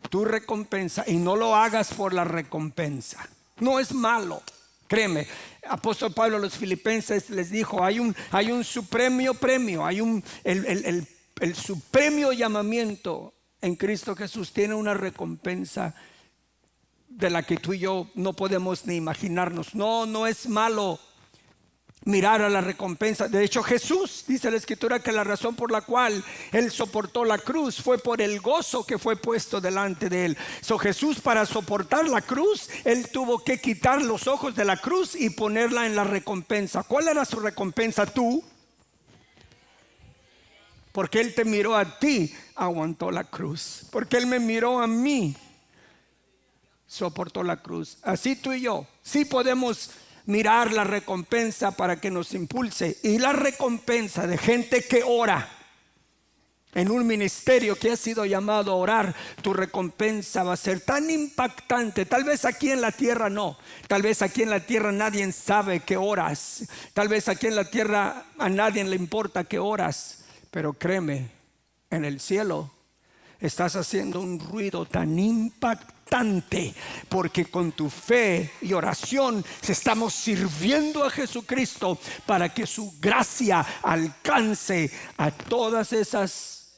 Tu recompensa, y no lo hagas por la recompensa. No es malo, créeme. Apóstol Pablo a los filipenses les dijo: hay un supremo premio, hay el supremo llamamiento en Cristo Jesús. Tiene una recompensa de la que tú y yo no podemos ni imaginarnos. No es malo mirar a la recompensa. De hecho, Jesús, dice la Escritura, que la razón por la cual Él soportó la cruz fue por el gozo que fue puesto delante de Él. Jesús, para soportar la cruz, Él tuvo que quitar los ojos de la cruz y ponerla en la recompensa. ¿Cuál era su recompensa? Tú. Porque Él te miró a ti, aguantó la cruz. Porque Él me miró a mí, soportó la cruz. Así tú y yo sí podemos mirar la recompensa para que nos impulse. Y la recompensa de gente que ora en un ministerio que ha sido llamado a orar, tu recompensa va a ser tan impactante. Tal vez aquí en la tierra no. Tal vez aquí en la tierra nadie sabe que oras. Tal vez aquí en la tierra a nadie le importa que oras. Pero créeme, en el cielo estás haciendo un ruido tan impactante, porque con tu fe y oración estamos sirviendo a Jesucristo para que su gracia alcance a todas esas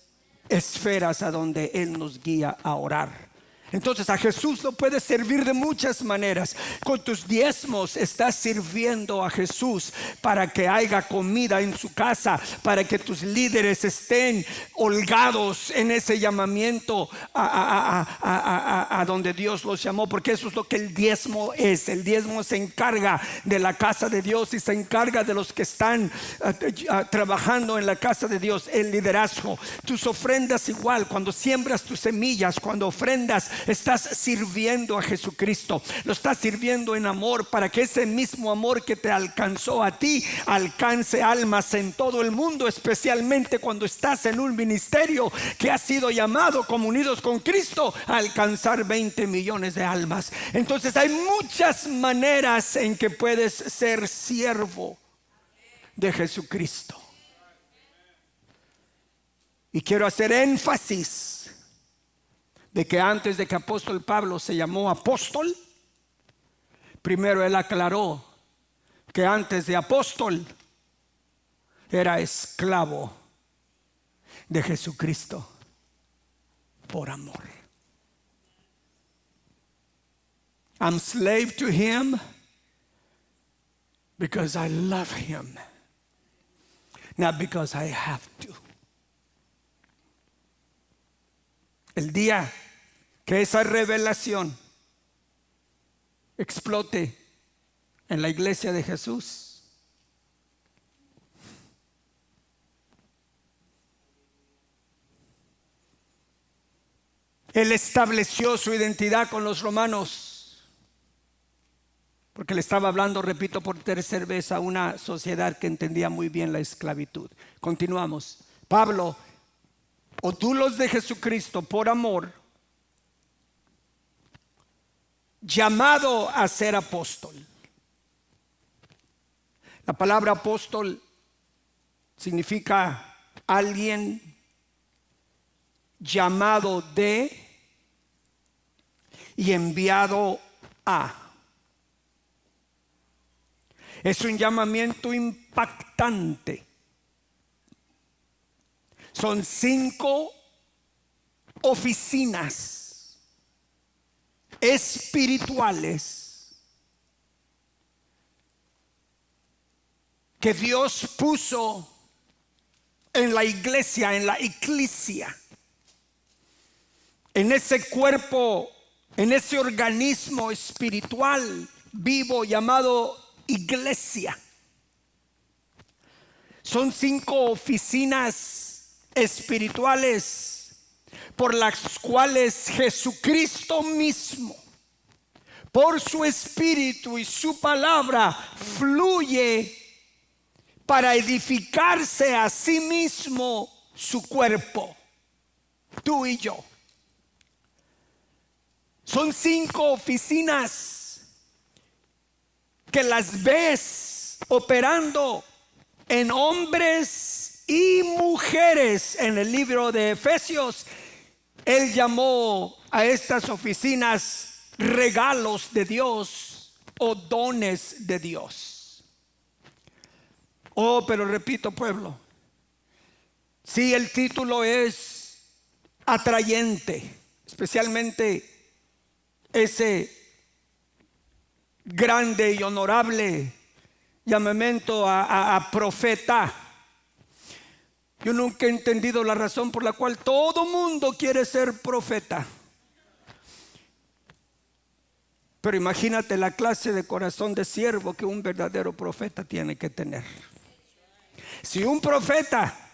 esferas a donde Él nos guía a orar. Entonces a Jesús lo puedes servir de muchas maneras. Con tus diezmos estás sirviendo a Jesús para que haya comida en su casa, para que tus líderes estén holgados en ese llamamiento a donde Dios los llamó, porque eso es lo que el diezmo es. El diezmo se encarga de la casa de Dios y se encarga de los que están trabajando en la casa de Dios, el liderazgo. Tus ofrendas igual, cuando siembras tus semillas, cuando ofrendas, estás sirviendo a Jesucristo. Lo estás sirviendo en amor, para que ese mismo amor que te alcanzó a ti alcance almas en todo el mundo, especialmente cuando estás en un ministerio que ha sido llamado como Unidos con Cristo a alcanzar 20 millones de almas. Entonces hay muchas maneras en que puedes ser siervo de Jesucristo. Y quiero hacer énfasis de que antes de que apóstol Pablo se llamó apóstol, primero él aclaró que antes de apóstol era esclavo de Jesucristo por amor. I'm slave to him because I love him, not because I have to. El día que esa revelación explote en la iglesia de Jesús, Él estableció su identidad con los romanos, porque le estaba hablando, repito por tercera vez, a una sociedad que entendía muy bien la esclavitud. Continuamos. Pablo, o tú los de Jesucristo por amor, llamado a ser apóstol. La palabra apóstol significa alguien llamado de y enviado a. Es un llamamiento impactante. Son 5 oficinas espirituales que Dios puso en la iglesia, en la eclesia, en ese cuerpo, en ese organismo espiritual vivo llamado iglesia. Son 5 oficinas espirituales por las cuales Jesucristo mismo, por su espíritu y su palabra, fluye para edificarse a sí mismo su cuerpo, tú y yo. Son 5 oficinas que las ves operando en hombres y mujeres. En el libro de Efesios, él llamó a estas oficinas regalos de Dios o dones de Dios. Oh, pero repito, pueblo, si el título es atrayente, especialmente ese grande y honorable llamamiento a profeta. Yo nunca he entendido la razón por la cual todo mundo quiere ser profeta. Pero imagínate la clase de corazón de siervo que un verdadero profeta tiene que tener. Si un profeta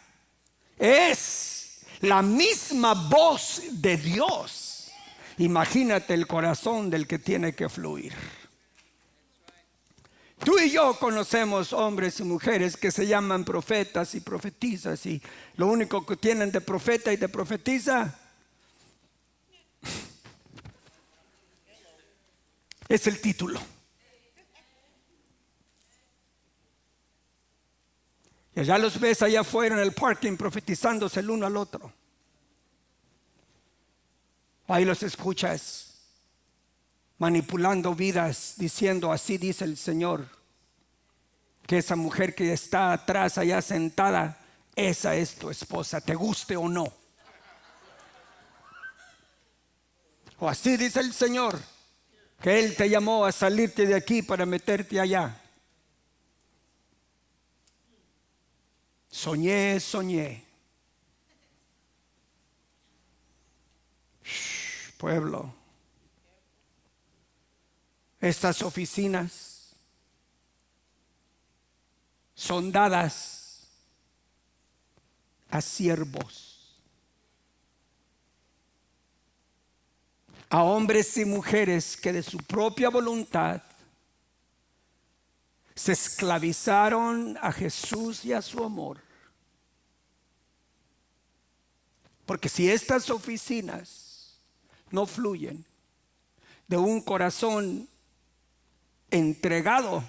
es la misma voz de Dios, imagínate el corazón del que tiene que fluir. Tú y yo conocemos hombres y mujeres que se llaman profetas y profetizas, y lo único que tienen de profeta y de profetiza es el título. Y ya los ves allá afuera en el parking profetizándose el uno al otro. Ahí los escuchas manipulando vidas, diciendo: así dice el Señor, que esa mujer que está atrás allá sentada, esa es tu esposa, te guste o no. O así dice el Señor, que Él te llamó a salirte de aquí para meterte allá. Soñé. Pueblo, estas oficinas son dadas a siervos, a hombres y mujeres que de su propia voluntad se esclavizaron a Jesús y a su amor. Porque si estas oficinas no fluyen de un corazón entregado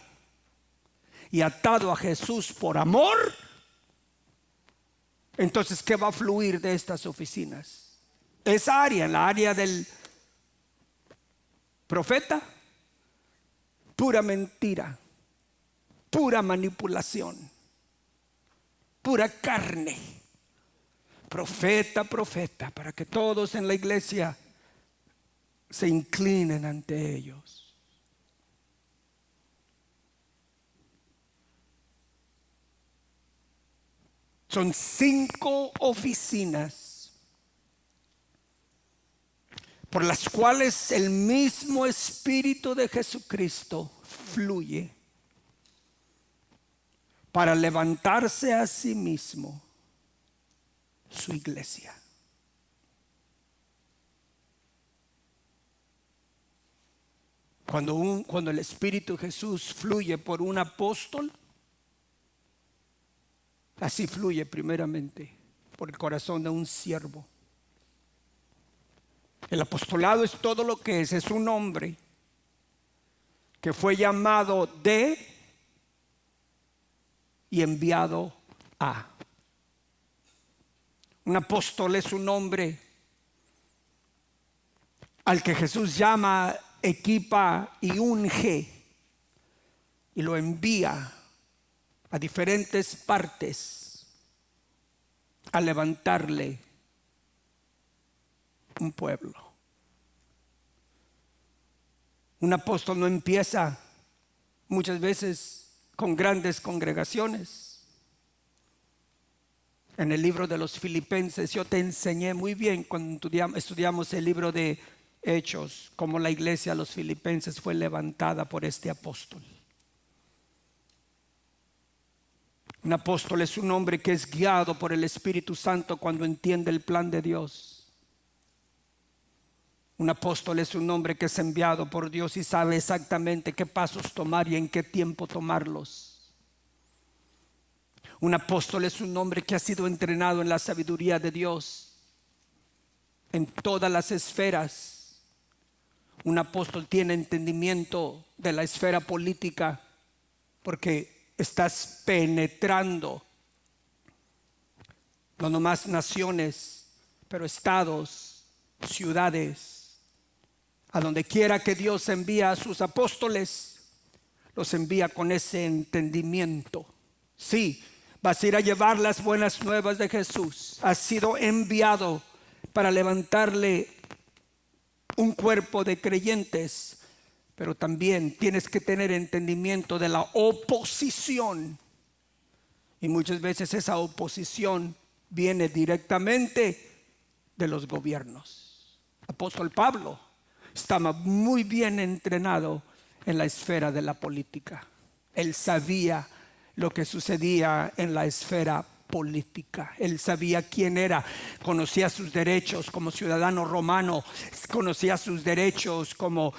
y atado a Jesús por amor, entonces ¿qué va a fluir de estas oficinas? Esa área, la área del profeta, pura mentira, pura manipulación, pura carne. Profeta, para que todos en la iglesia se inclinen ante ellos. Son 5 oficinas por las cuales el mismo Espíritu de Jesucristo fluye para levantarse a sí mismo su iglesia. Cuando el Espíritu de Jesús fluye por un apóstol, así fluye primeramente por el corazón de un siervo. El apostolado es todo lo que es un hombre que fue llamado de y enviado a. Un apóstol es un hombre al que Jesús llama, equipa y unge y lo envía a diferentes partes a levantarle un pueblo. Un apóstol no empieza muchas veces con grandes congregaciones. En el libro de los Filipenses yo te enseñé muy bien cuando estudiamos el libro de Hechos, cómo la iglesia de los Filipenses fue levantada por este apóstol. Un apóstol es un hombre que es guiado por el Espíritu Santo cuando entiende el plan de Dios. Un apóstol es un hombre que es enviado por Dios y sabe exactamente qué pasos tomar y en qué tiempo tomarlos. Un apóstol es un hombre que ha sido entrenado en la sabiduría de Dios en todas las esferas. Un apóstol tiene entendimiento de la esfera política porque estás penetrando no nomás naciones, pero estados, ciudades. A donde quiera que Dios envía a sus apóstoles, los envía con ese entendimiento. Sí, vas a ir a llevar las buenas nuevas de Jesús. Has sido enviado para levantarle un cuerpo de creyentes pero también tienes que tener entendimiento de la oposición. Y muchas veces esa oposición viene directamente de los gobiernos. Apóstol Pablo estaba muy bien entrenado en la esfera de la política. Él sabía lo que sucedía en la esfera política. Él sabía quién era, conocía sus derechos como ciudadano romano, conocía sus derechos como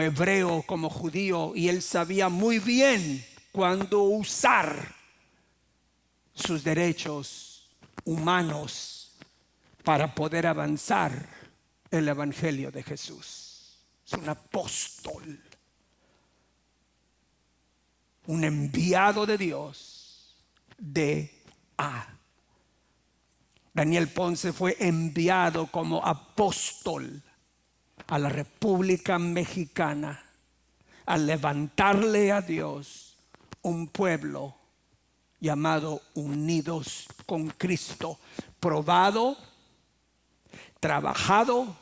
hebreo, como judío, y él sabía muy bien cuándo usar sus derechos humanos para poder avanzar el evangelio de Jesús. Es un apóstol, un enviado de Dios Daniel Ponce fue enviado como apóstol a la República Mexicana a levantarle a Dios un pueblo llamado Unidos con Cristo, probado, trabajado,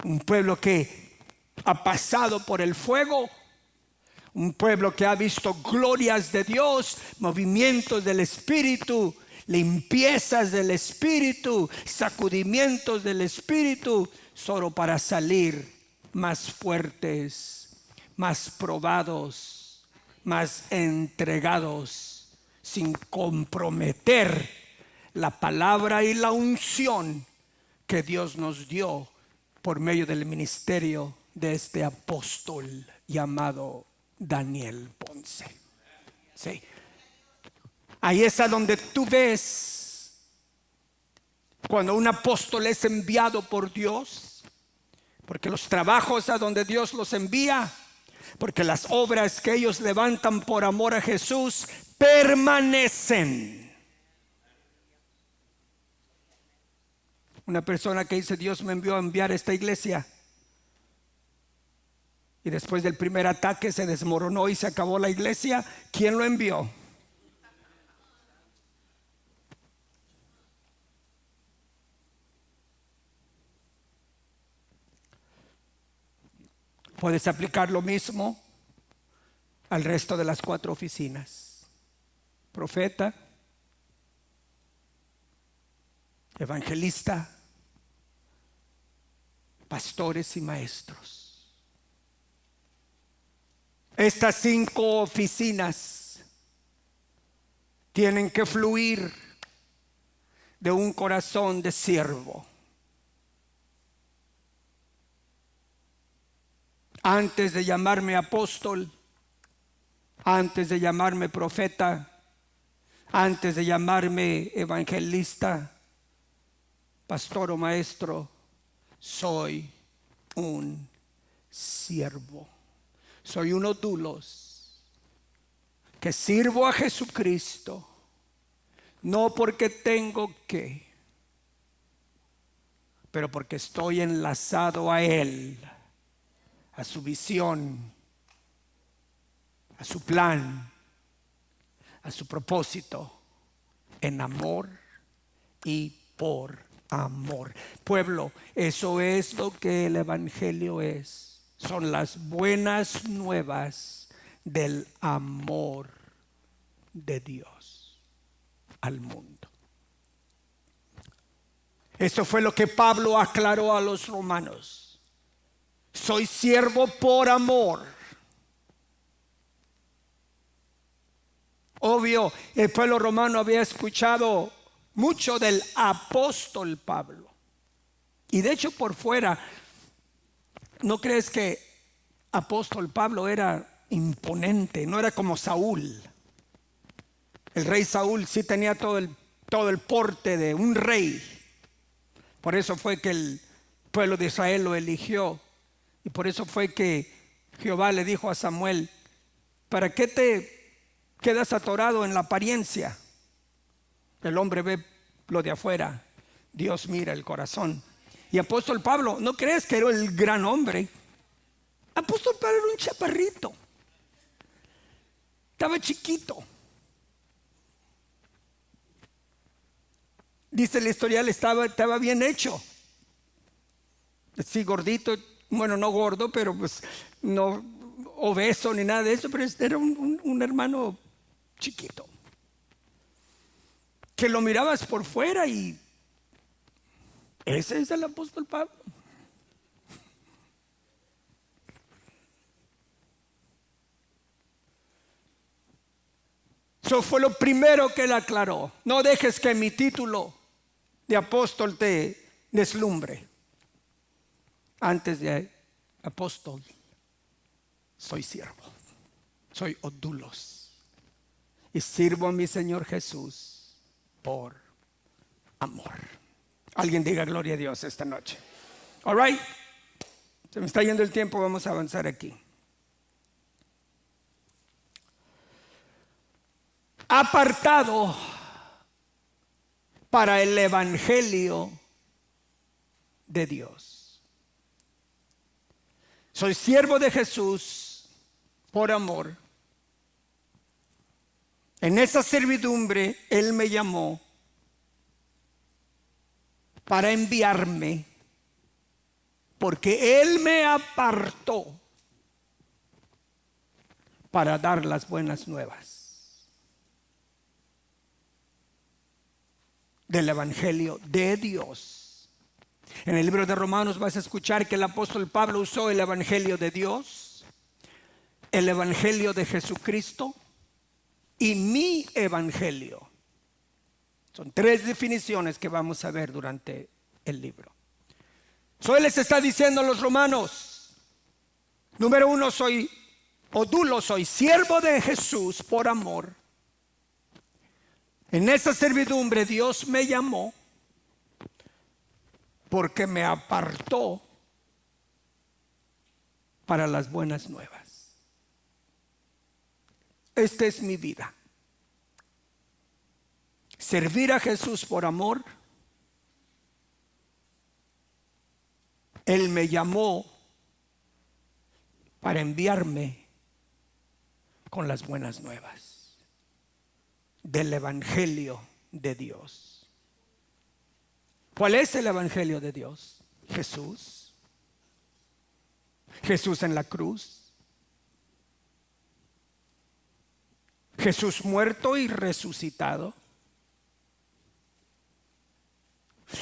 un pueblo que ha pasado por el fuego, un pueblo que ha visto glorias de Dios, movimientos del Espíritu, limpiezas del Espíritu, sacudimientos del Espíritu, solo para salir más fuertes, más probados, más entregados, sin comprometer la palabra y la unción que Dios nos dio por medio del ministerio de este apóstol llamado Daniel Ponce. Sí. Ahí es a donde tú ves cuando un apóstol es enviado por Dios, porque los trabajos a donde Dios los envía, porque las obras que ellos levantan por amor a Jesús permanecen. Una persona que dice: Dios me envió a enviar esta iglesia, y después del primer ataque se desmoronó y se acabó la iglesia. ¿Quién lo envió? Puedes aplicar lo mismo al resto de las 4 oficinas: profeta, evangelista, pastores y maestros. Estas 5 oficinas tienen que fluir de un corazón de siervo. Antes de llamarme apóstol, antes de llamarme profeta, antes de llamarme evangelista, pastor o maestro, soy un siervo. Soy uno dulos que sirvo a Jesucristo, no porque tengo que, pero porque estoy enlazado a Él, a su visión, a su plan, a su propósito, en amor y por amor. Pueblo, eso es lo que el evangelio es. Son las buenas nuevas del amor de Dios al mundo. Eso fue lo que Pablo aclaró a los romanos. Soy siervo por amor. Obvio, el pueblo romano había escuchado mucho del apóstol Pablo. Y de hecho, por fuera, ¿no crees que apóstol Pablo era imponente? No era como Saúl. El rey Saúl sí tenía todo el porte de un rey. Por eso fue que el pueblo de Israel lo eligió. Y por eso fue que Jehová le dijo a Samuel: ¿para qué te quedas atorado en la apariencia? El hombre ve lo de afuera, Dios mira el corazón. Y apóstol Pablo, ¿no crees que era el gran hombre? Apóstol Pablo era un chaparrito, estaba chiquito. Dice el historial, estaba bien hecho, así gordito, bueno, no gordo, pero pues no obeso ni nada de eso, pero era un hermano chiquito, que lo mirabas por fuera y ese es el apóstol Pablo. Eso fue lo primero que él aclaró. No dejes que mi título de apóstol te deslumbre. Antes de apóstol, soy siervo, soy odulos y sirvo a mi Señor Jesús por amor. Alguien diga gloria a Dios esta noche. All right, se me está yendo el tiempo, vamos a avanzar aquí. Apartado para el evangelio de Dios. Soy siervo de Jesús por amor. En esa servidumbre Él me llamó para enviarme, porque Él me apartó para dar las buenas nuevas del evangelio de Dios. En el libro de Romanos vas a escuchar que el apóstol Pablo usó el evangelio de Dios, el evangelio de Jesucristo y mi evangelio. Son tres definiciones que vamos a ver durante el libro. Él les está diciendo a los romanos: número uno, soy odulo, soy siervo de Jesús por amor. En esa servidumbre Dios me llamó porque me apartó para las buenas nuevas. Esta es mi vida. Servir a Jesús por amor. Él me llamó para enviarme con las buenas nuevas del evangelio de Dios. ¿Cuál es el evangelio de Dios? Jesús. Jesús en la cruz. Jesús muerto y resucitado.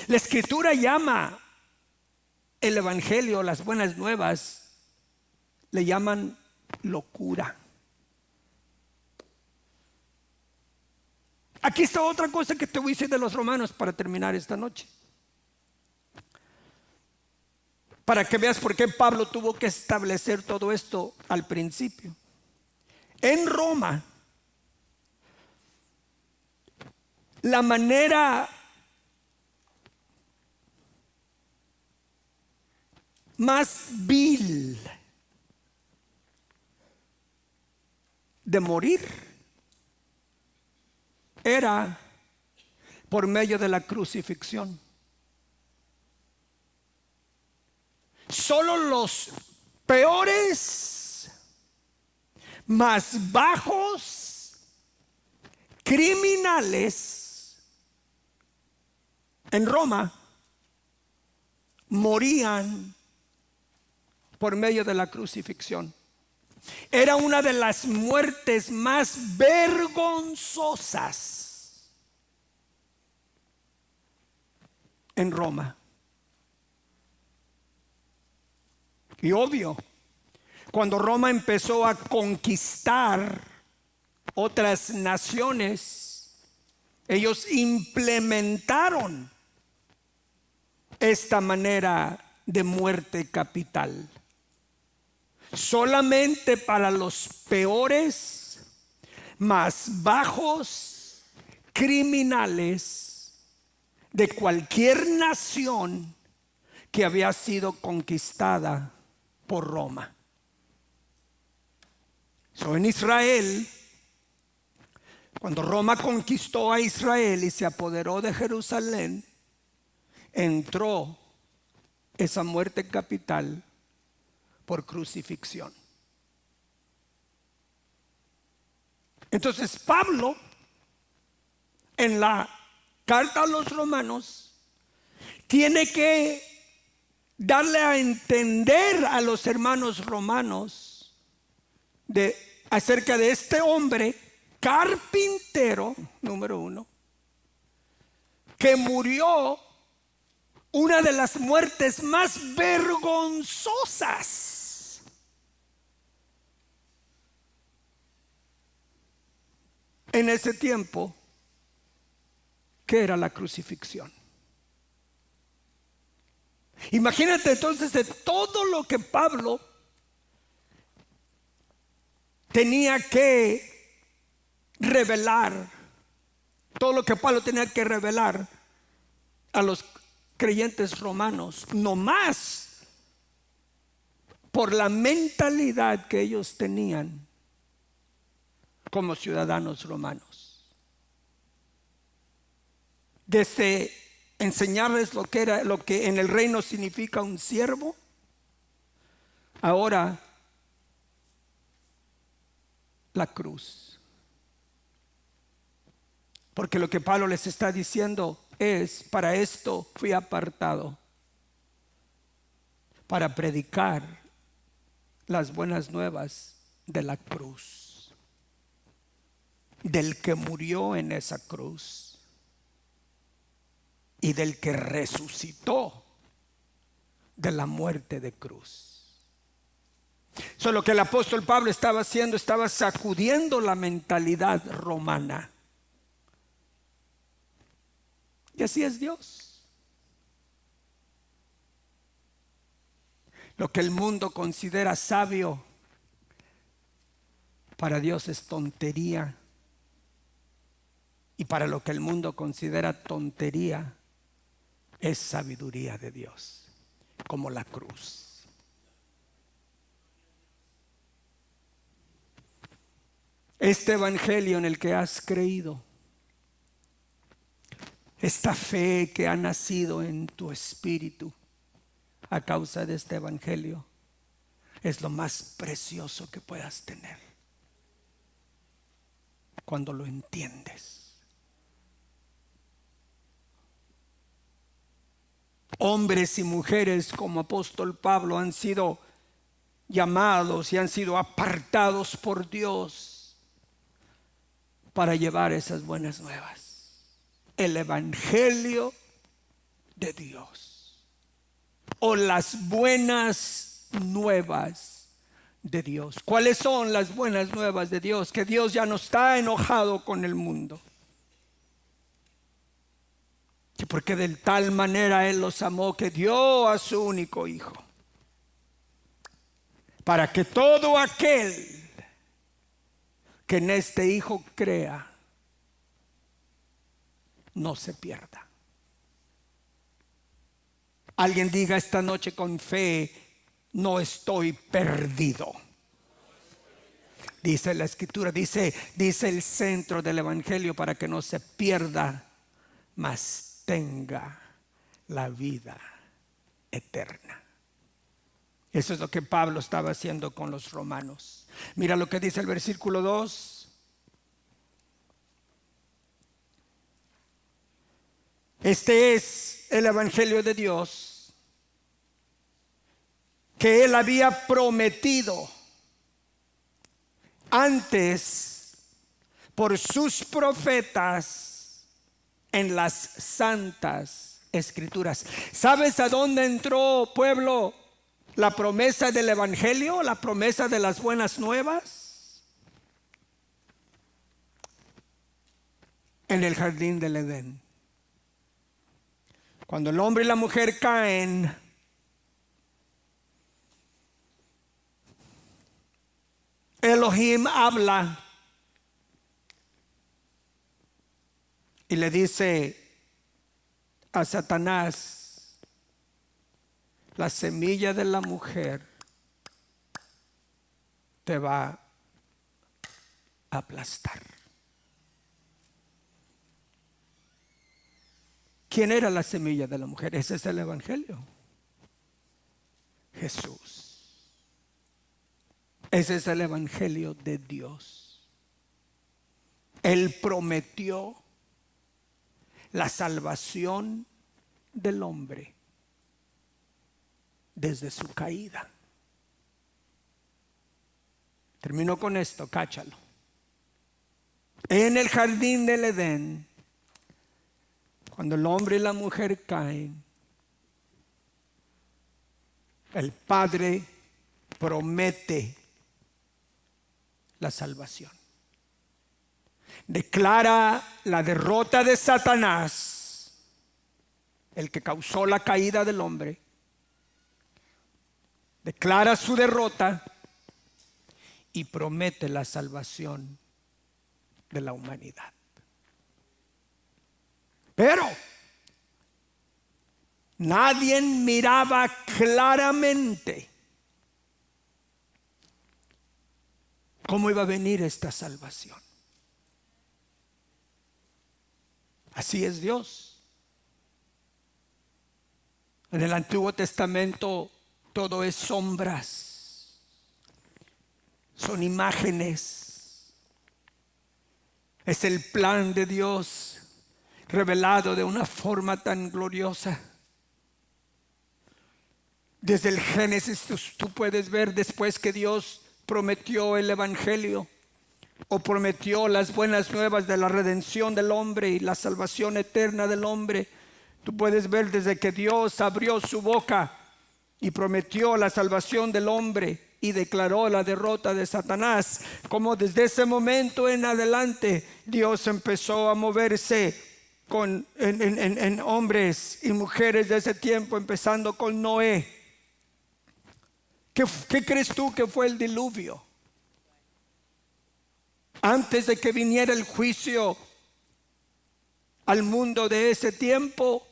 La Escritura llama el evangelio, las buenas nuevas, le llaman locura. Aquí está otra cosa que te voy a decir de los romanos para terminar esta noche, para que veas por qué Pablo tuvo que establecer todo esto al principio. En Roma, la manera más vil de morir era por medio de la crucifixión. Solo los peores, más bajos, criminales en Roma morían por medio de la crucifixión. Era una de las muertes más vergonzosas en Roma. Y obvio, cuando Roma empezó a conquistar otras naciones, ellos implementaron esta manera de muerte capital. Solamente para los peores, más bajos criminales de cualquier nación que había sido conquistada por Roma. En Israel, cuando Roma conquistó a Israel y se apoderó de Jerusalén, entró esa muerte capital por crucifixión. Entonces Pablo, en la carta a los romanos, tiene que darle a entender a los hermanos romanos acerca de este hombre carpintero, número uno, que murió una de las muertes más vergonzosas en ese tiempo, que era la crucifixión. Imagínate entonces de todo lo que Pablo tenía que revelar, todo lo que Pablo tenía que revelar a los creyentes romanos, no más por la mentalidad que ellos tenían como ciudadanos romanos. Desde enseñarles lo que en el reino significa un siervo, ahora la cruz. Porque lo que Pablo les está diciendo es: para esto fui apartado, para predicar las buenas nuevas de la cruz, del que murió en esa cruz y del que resucitó de la muerte de cruz. Eso es lo que el apóstol Pablo estaba haciendo, estaba sacudiendo la mentalidad romana. Y así es Dios. Lo que el mundo considera sabio, para Dios es tontería. Y para lo que el mundo considera tontería, es sabiduría de Dios, como la cruz. Este evangelio en el que has creído, esta fe que ha nacido en tu espíritu a causa de este evangelio, es lo más precioso que puedas tener cuando lo entiendes. Hombres y mujeres como apóstol Pablo han sido llamados y han sido apartados por Dios para llevar esas buenas nuevas, el evangelio de Dios, o las buenas nuevas de Dios. ¿Cuáles son las buenas nuevas de Dios? Que Dios ya no está enojado con el mundo, que porque de tal manera Él los amó que dio a su único Hijo, para que todo aquel que en este Hijo crea no se pierda. Alguien diga esta noche con fe: no estoy perdido. Dice la Escritura, dice el centro del evangelio, para que no se pierda, mas tenga la vida eterna. Eso es lo que Pablo estaba haciendo con los romanos. Mira lo que dice el versículo 2. Este es el evangelio de Dios que Él había prometido antes por sus profetas en las santas escrituras. ¿Sabes a dónde entró, pueblo, la promesa del evangelio, la promesa de las buenas nuevas? En el jardín del Edén. Cuando el hombre y la mujer caen, Elohim habla y le dice a Satanás: la semilla de la mujer te va a aplastar. ¿Quién era la semilla de la mujer? Ese es el evangelio. Jesús. Ese es el evangelio de Dios. Él prometió la salvación del hombre desde su caída. Termino con esto, cáchalo. En el jardín del Edén, cuando el hombre y la mujer caen, el Padre promete la salvación. Declara la derrota de Satanás, el que causó la caída del hombre. Declara su derrota y promete la salvación de la humanidad. Pero nadie miraba claramente cómo iba a venir esta salvación. Así es Dios. En el Antiguo Testamento todo es sombras, son imágenes. Es el plan de Dios revelado de una forma tan gloriosa. Desde el Génesis tú puedes ver, después que Dios prometió el evangelio o prometió las buenas nuevas de la redención del hombre y la salvación eterna del hombre, tú puedes ver desde que Dios abrió su boca y prometió la salvación del hombre y declaró la derrota de Satanás, como desde ese momento en adelante Dios empezó a moverse en hombres y mujeres de ese tiempo, empezando con Noé. ¿Qué crees tú que fue el diluvio? Antes de que viniera el juicio al mundo de ese tiempo,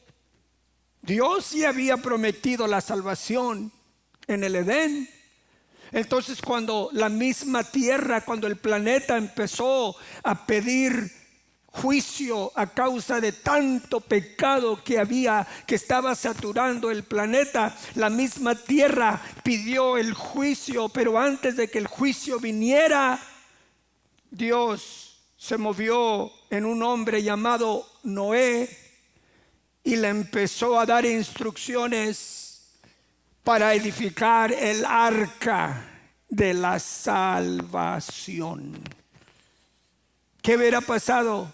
Dios ya había prometido la salvación en el Edén. Entonces, cuando la misma tierra, cuando el planeta empezó a pedir juicio a causa de tanto pecado que estaba saturando el planeta, la misma tierra pidió el juicio. Pero antes de que el juicio viniera, Dios se movió en un hombre llamado Noé y le empezó a dar instrucciones para edificar el arca de la salvación. ¿Qué hubiera pasado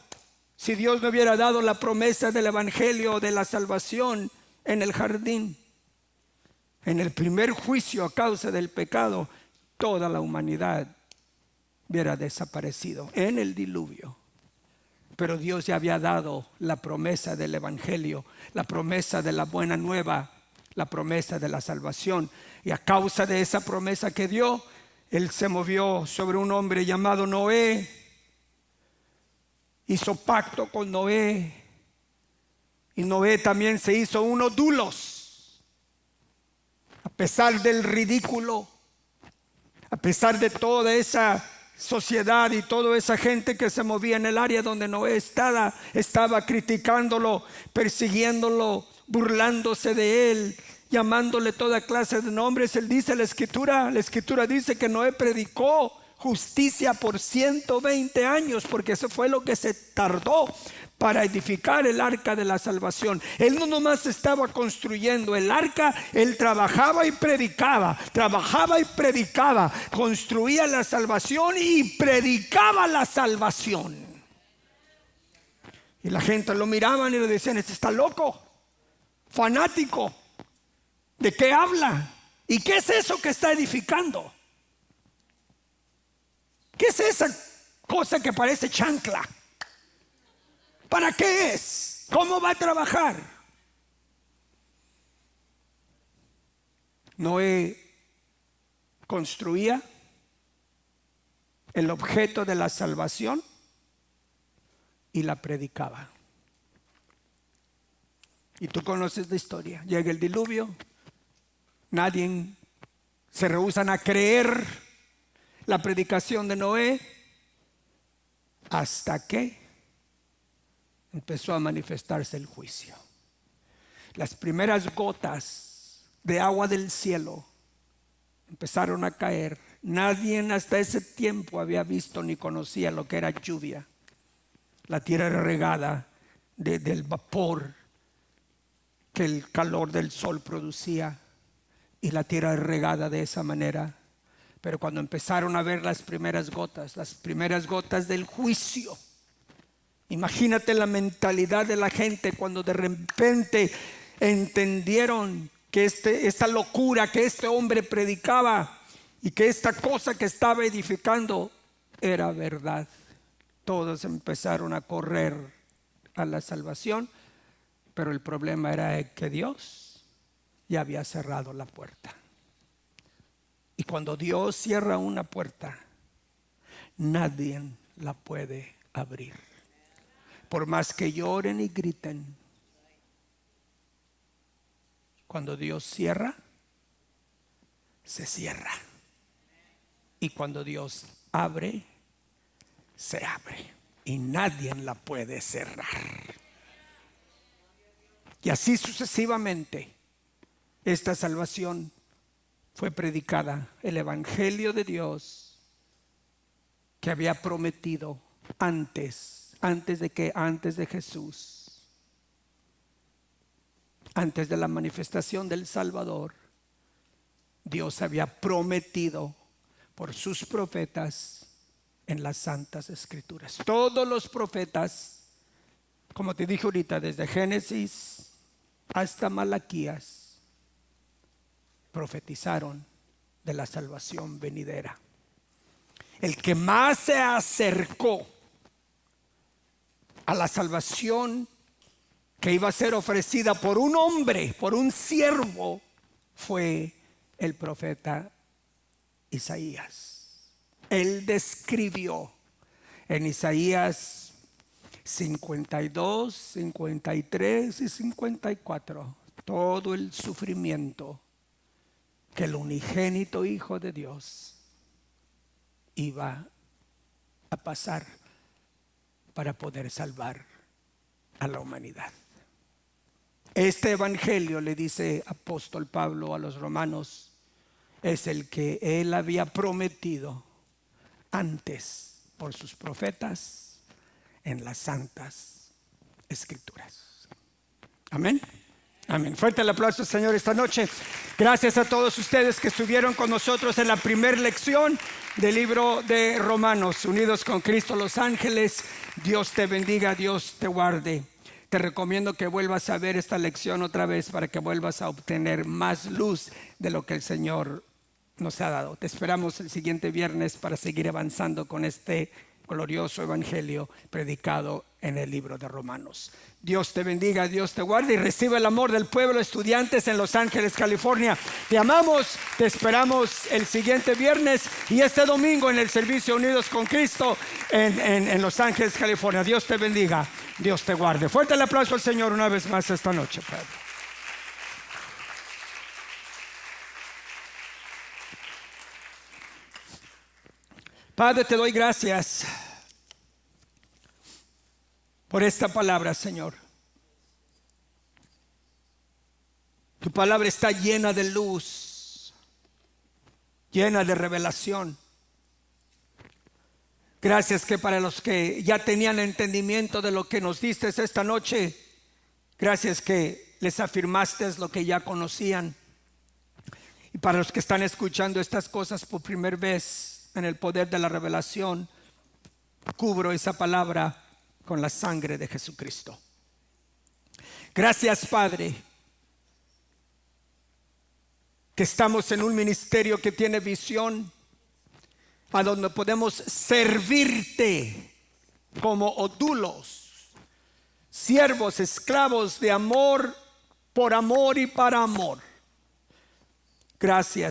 si Dios no hubiera dado la promesa del evangelio de la salvación en el jardín? En el primer juicio a causa del pecado, toda la humanidad hubiera desaparecido en el diluvio. Pero Dios ya había dado la promesa del evangelio, la promesa de la buena nueva, la promesa de la salvación. Y a causa de esa promesa que dio, Él se movió sobre un hombre llamado Noé, hizo pacto con Noé, y Noé también se hizo uno dulos. A pesar del ridículo, a pesar de toda esa sociedad y toda esa gente que se movía en el área donde Noé estaba criticándolo, persiguiéndolo, burlándose de él, llamándole toda clase de nombres. Él dice, la escritura dice que Noé predicó justicia por 120 años, porque eso fue lo que se tardó para edificar el arca de la salvación. Él no nomás estaba construyendo el arca, él trabajaba y predicaba, construía la salvación y predicaba la salvación. Y la gente lo miraban y le decían, este está loco, fanático, ¿de qué habla? ¿Y qué es eso que está edificando? ¿Qué es esa cosa que parece chancla? ¿Para qué es? ¿Cómo va a trabajar? Noé construía el objeto de la salvación y la predicaba. Y tú conoces la historia. Llega el diluvio, nadie se rehúsan a creer la predicación de Noé, hasta que empezó a manifestarse el juicio. Las primeras gotas de agua del cielo empezaron a caer. Nadie hasta ese tiempo había visto ni conocía lo que era lluvia. La tierra era regada del vapor que el calor del sol producía. y la tierra regada de esa manera. Pero cuando empezaron a ver las primeras gotas del juicio, imagínate la mentalidad de la gente cuando de repente entendieron que esta locura que este hombre predicaba y que esta cosa que estaba edificando era verdad. Todos empezaron a correr a la salvación, pero el problema era que Dios ya había cerrado la puerta. Y cuando Dios cierra una puerta, nadie la puede abrir. Por más que lloren y griten, cuando Dios cierra, se cierra. Y cuando Dios abre, se abre. Y nadie la puede cerrar. Y así sucesivamente, esta salvación fue predicada, el evangelio de Dios que había prometido antes de Jesús, antes de la manifestación del Salvador. Dios había prometido por sus profetas en las santas escrituras. Todos los profetas, como te dije ahorita, desde Génesis hasta Malaquías, profetizaron de la salvación venidera. El que más se acercó a la salvación que iba a ser ofrecida por un hombre, por un siervo, fue el profeta Isaías. Él describió en Isaías 52, 53 y 54 todo el sufrimiento que el unigénito Hijo de Dios iba a pasar para poder salvar a la humanidad. Este evangelio, le dice apóstol Pablo a los romanos, es el que él había prometido antes por sus profetas en las santas escrituras. Amén. Amén. Fuerte el aplauso, Señor, esta noche. Gracias a todos ustedes que estuvieron con nosotros en la primera lección del libro de Romanos. Unidos con Cristo, Los Ángeles. Dios te bendiga, Dios te guarde. Te recomiendo que vuelvas a ver esta lección otra vez para que vuelvas a obtener más luz de lo que el Señor nos ha dado. Te esperamos el siguiente viernes para seguir avanzando con este glorioso evangelio predicado en el libro de Romanos. Dios te bendiga, Dios te guarde y recibe el amor del pueblo estudiantes en Los Ángeles, California. Te amamos, te esperamos el siguiente viernes y este domingo en el servicio Unidos con Cristo en Los Ángeles, California. Dios te bendiga, Dios te guarde. Fuerte el aplauso al Señor una vez más esta noche, Padre. Padre, te doy gracias por esta palabra, Señor. Tu palabra está llena de luz, llena de revelación. Gracias que para los que ya tenían entendimiento de lo que nos diste esta noche, gracias que les afirmaste lo que ya conocían. Y para los que están escuchando estas cosas por primera vez, en el poder de la revelación, cubro esa palabra con la sangre de Jesucristo. Gracias, Padre, que estamos en un ministerio que tiene visión, a donde podemos servirte como ódulos, siervos, esclavos de amor, por amor y para amor. Gracias.